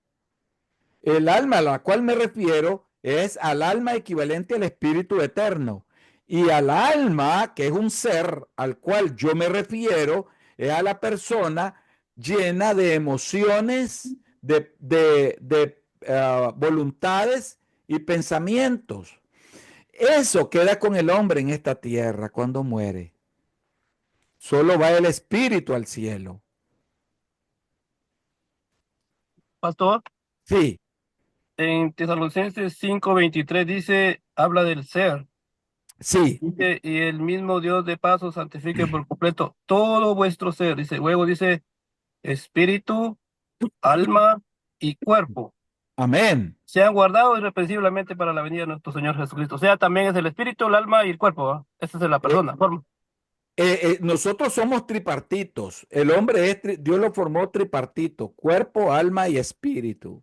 El alma a la cual me refiero es al alma equivalente al espíritu eterno. Y al alma, que es un ser al cual yo me refiero, es a la persona llena de emociones, de voluntades y pensamientos. Eso queda con el hombre en esta tierra cuando muere. Solo va el espíritu al cielo. Pastor, Sí, en Tesalonicenses 5:23 dice, habla del ser. sí. Dice, y el mismo Dios de paso santifique por completo todo vuestro ser. Dice, luego dice, espíritu, alma y cuerpo Amén. sean guardados irreprensiblemente para la venida de nuestro Señor Jesucristo. O sea, también es el espíritu, el alma y el cuerpo, ¿va? Esa es la persona. Nosotros somos tripartitos. El hombre es, Dios lo formó tripartito, cuerpo, alma y espíritu.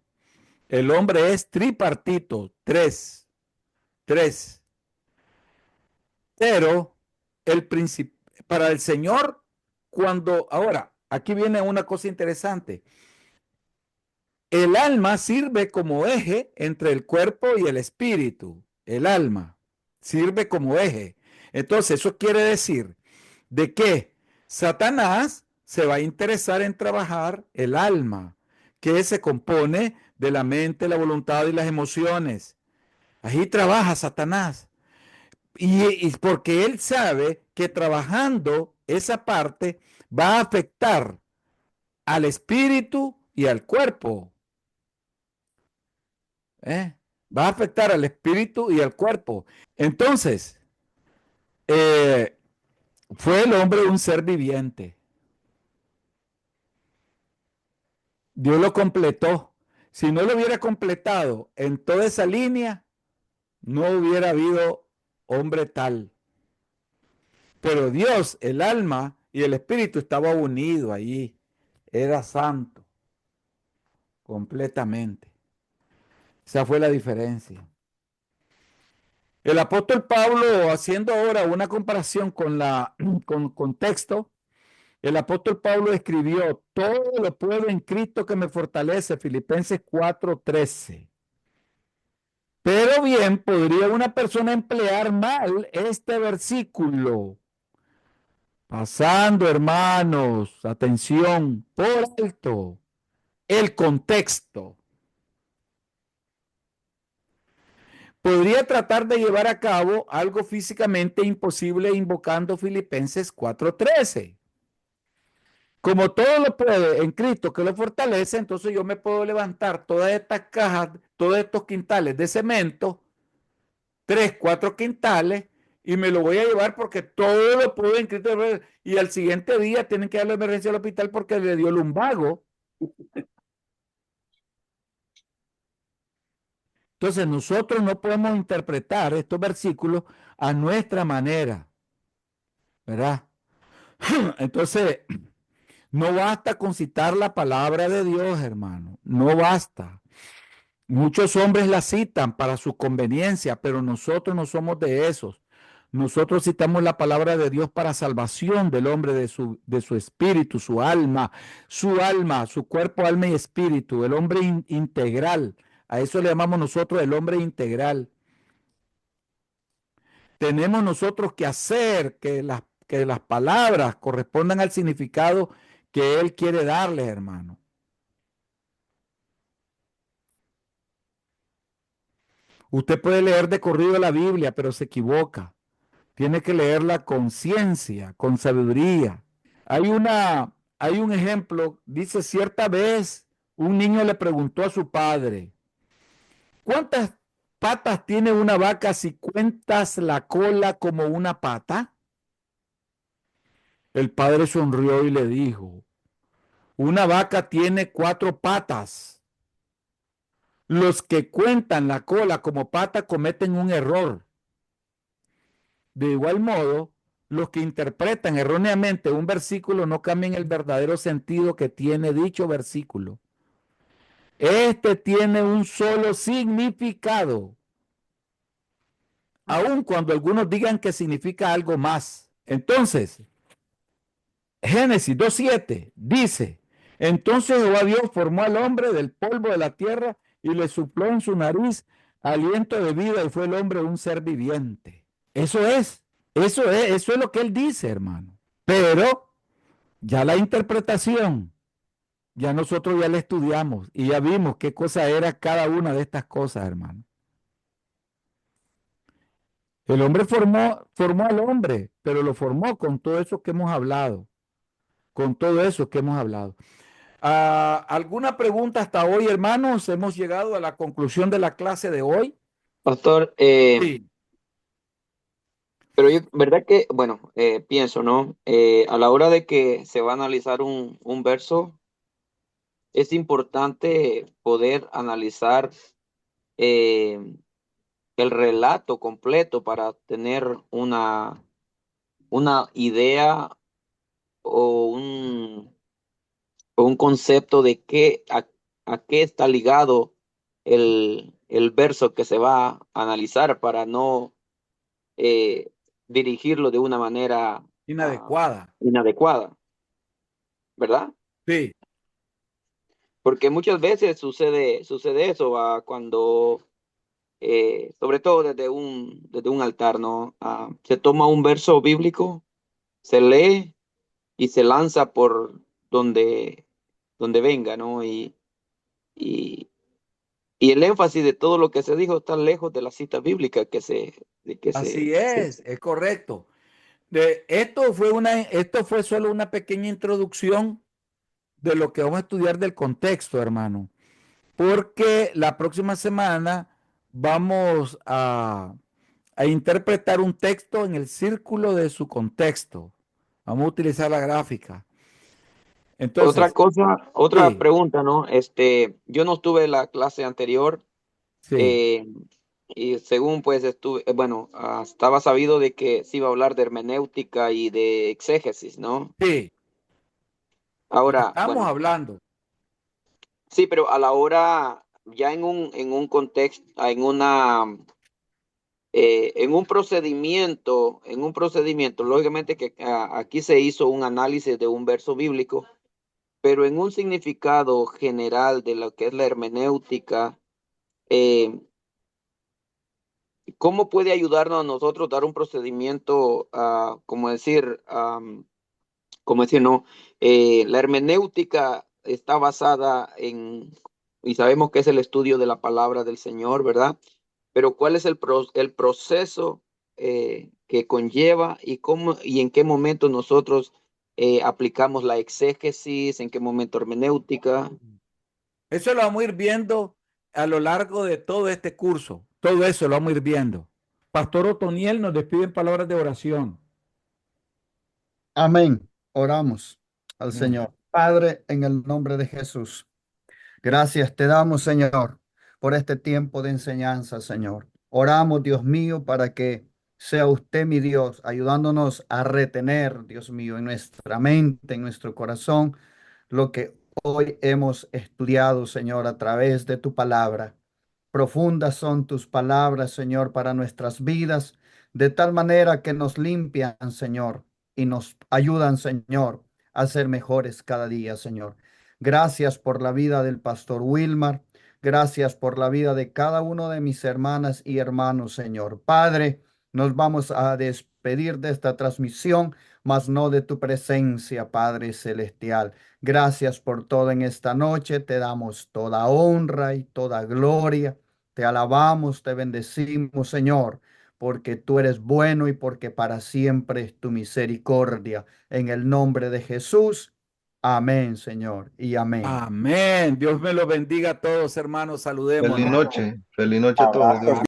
El hombre es tripartito, tres. Pero para el Señor, ahora, aquí viene una cosa interesante. El alma sirve como eje entre el cuerpo y el espíritu. El alma sirve como eje. Entonces, eso quiere decir de que Satanás se va a interesar en trabajar el alma, que se compone de la mente, la voluntad y las emociones. Ahí trabaja Satanás. Y porque él sabe que trabajando esa parte va a afectar al espíritu y al cuerpo. Va a afectar al espíritu y al cuerpo. Entonces, fue el hombre un ser viviente. Dios lo completó. Si no lo hubiera completado en toda esa línea, no hubiera habido hombre tal. Pero Dios, el alma y el espíritu estaba unido allí. Era santo. Completamente. Esa fue la diferencia. El apóstol Pablo, haciendo ahora una comparación con contexto, el apóstol Pablo escribió, todo lo puedo en Cristo que me fortalece, Filipenses 4:13. Pero bien, podría una persona emplear mal este versículo, pasando, hermanos, atención, por alto, el contexto. Podría tratar de llevar a cabo algo físicamente imposible invocando Filipenses 4:13. Como todo lo puede en Cristo que lo fortalece, entonces yo me puedo levantar todas estas cajas, todos estos quintales de cemento, 4 quintales, y me lo voy a llevar porque todo lo puedo en Cristo. Y al siguiente día tienen que darle emergencia al hospital porque le dio lumbago. Entonces nosotros no podemos interpretar estos versículos a nuestra manera, ¿verdad? Entonces, no basta con citar la palabra de Dios, hermano, no basta. Muchos hombres la citan para su conveniencia, pero nosotros no somos de esos. Nosotros citamos la palabra de Dios para salvación del hombre, de su espíritu, su alma, su cuerpo, alma y espíritu, el hombre integral. A eso le llamamos nosotros el hombre integral. Tenemos nosotros que hacer que las palabras correspondan al significado que Él quiere darles, hermano. Usted puede leer de corrido la Biblia, pero se equivoca. Tiene que leerla con ciencia, con sabiduría. Hay un ejemplo, dice cierta vez un niño le preguntó a su padre, ¿cuántas patas tiene una vaca si cuentas la cola como una pata? El padre sonrió y le dijo, una vaca tiene 4 patas. Los que cuentan la cola como pata cometen un error. De igual modo, los que interpretan erróneamente un versículo no cambian el verdadero sentido que tiene dicho versículo. Este tiene un solo significado, aun cuando algunos digan que significa algo más. Entonces, Génesis 2:7 dice, entonces Jehová Dios formó al hombre del polvo de la tierra y le sopló en su nariz aliento de vida y fue el hombre un ser viviente. Eso es lo que él dice, hermano. Pero ya la interpretación, ya nosotros ya la estudiamos y ya vimos qué cosa era cada una de estas cosas, hermano. El hombre formó al hombre, pero lo formó con todo eso que hemos hablado, con todo eso que hemos hablado. ¿Alguna pregunta hasta hoy, hermanos? Hemos llegado a la conclusión de la clase de hoy. Pastor, Sí, pero yo, ¿verdad que, bueno, pienso, ¿no? A la hora de que se va a analizar un verso, es importante poder analizar eh, el relato completo para tener una idea o un concepto de a qué está ligado el verso que se va a analizar para no dirigirlo de una manera inadecuada. inadecuada, ¿verdad? Sí, Porque muchas veces sucede eso, cuando, sobre todo desde un altar, ¿no? Se toma un verso bíblico, se lee y se lanza por donde venga, ¿no? Y, y el énfasis de todo lo que se dijo está lejos de la cita bíblica así es correcto. Esto fue solo una pequeña introducción de lo que vamos a estudiar del contexto, hermano, porque la próxima semana vamos a interpretar un texto en el círculo de su contexto. Vamos a utilizar la gráfica. Otra Entonces, cosa, otra sí, pregunta, ¿no? Yo no estuve en la clase anterior, sí, y según pues estuve, bueno, estaba sabido de que se iba a hablar de hermenéutica y de exégesis, ¿no? sí, Ahora, estamos bueno, hablando. sí, pero a la hora, ya en un contexto, en un procedimiento, lógicamente que aquí se hizo un análisis de un verso bíblico, pero en un significado general de lo que es la hermenéutica, eh, ¿cómo puede ayudarnos a nosotros dar un procedimiento, como decir, no? La hermenéutica está basada y sabemos que es el estudio de la palabra del Señor, ¿verdad? Pero ¿cuál es el proceso que conlleva y en qué momento nosotros aplicamos la exégesis, en qué momento hermenéutica? Eso lo vamos a ir viendo a lo largo de todo este curso. Todo eso lo vamos a ir viendo. Pastor Otoniel nos despide en palabras de oración. Amén. Oramos al Amén. Señor. Padre, en el nombre de Jesús, gracias te damos, Señor, por este tiempo de enseñanza, Señor. Oramos, Dios mío, para que sea usted, mi Dios, ayudándonos a retener, Dios mío, en nuestra mente, en nuestro corazón, lo que hoy hemos estudiado, Señor, a través de tu palabra. Profundas son tus palabras, Señor, para nuestras vidas, de tal manera que nos limpian, Señor, y nos ayudan, Señor, a ser mejores cada día, Señor. Gracias por la vida del pastor Wilmar. Gracias por la vida de cada uno de mis hermanas y hermanos, Señor. Padre, nos vamos a despedir de esta transmisión, mas no de tu presencia, Padre Celestial. Gracias por todo en esta noche. Te damos toda honra y toda gloria. Te alabamos, te bendecimos, Señor, porque tú eres bueno y porque para siempre es tu misericordia. En el nombre de Jesús. Amén, Señor, y amén. Amén. Dios me lo bendiga a todos, hermanos. Feliz Saludémonos. noche. Feliz noche a todos. Dios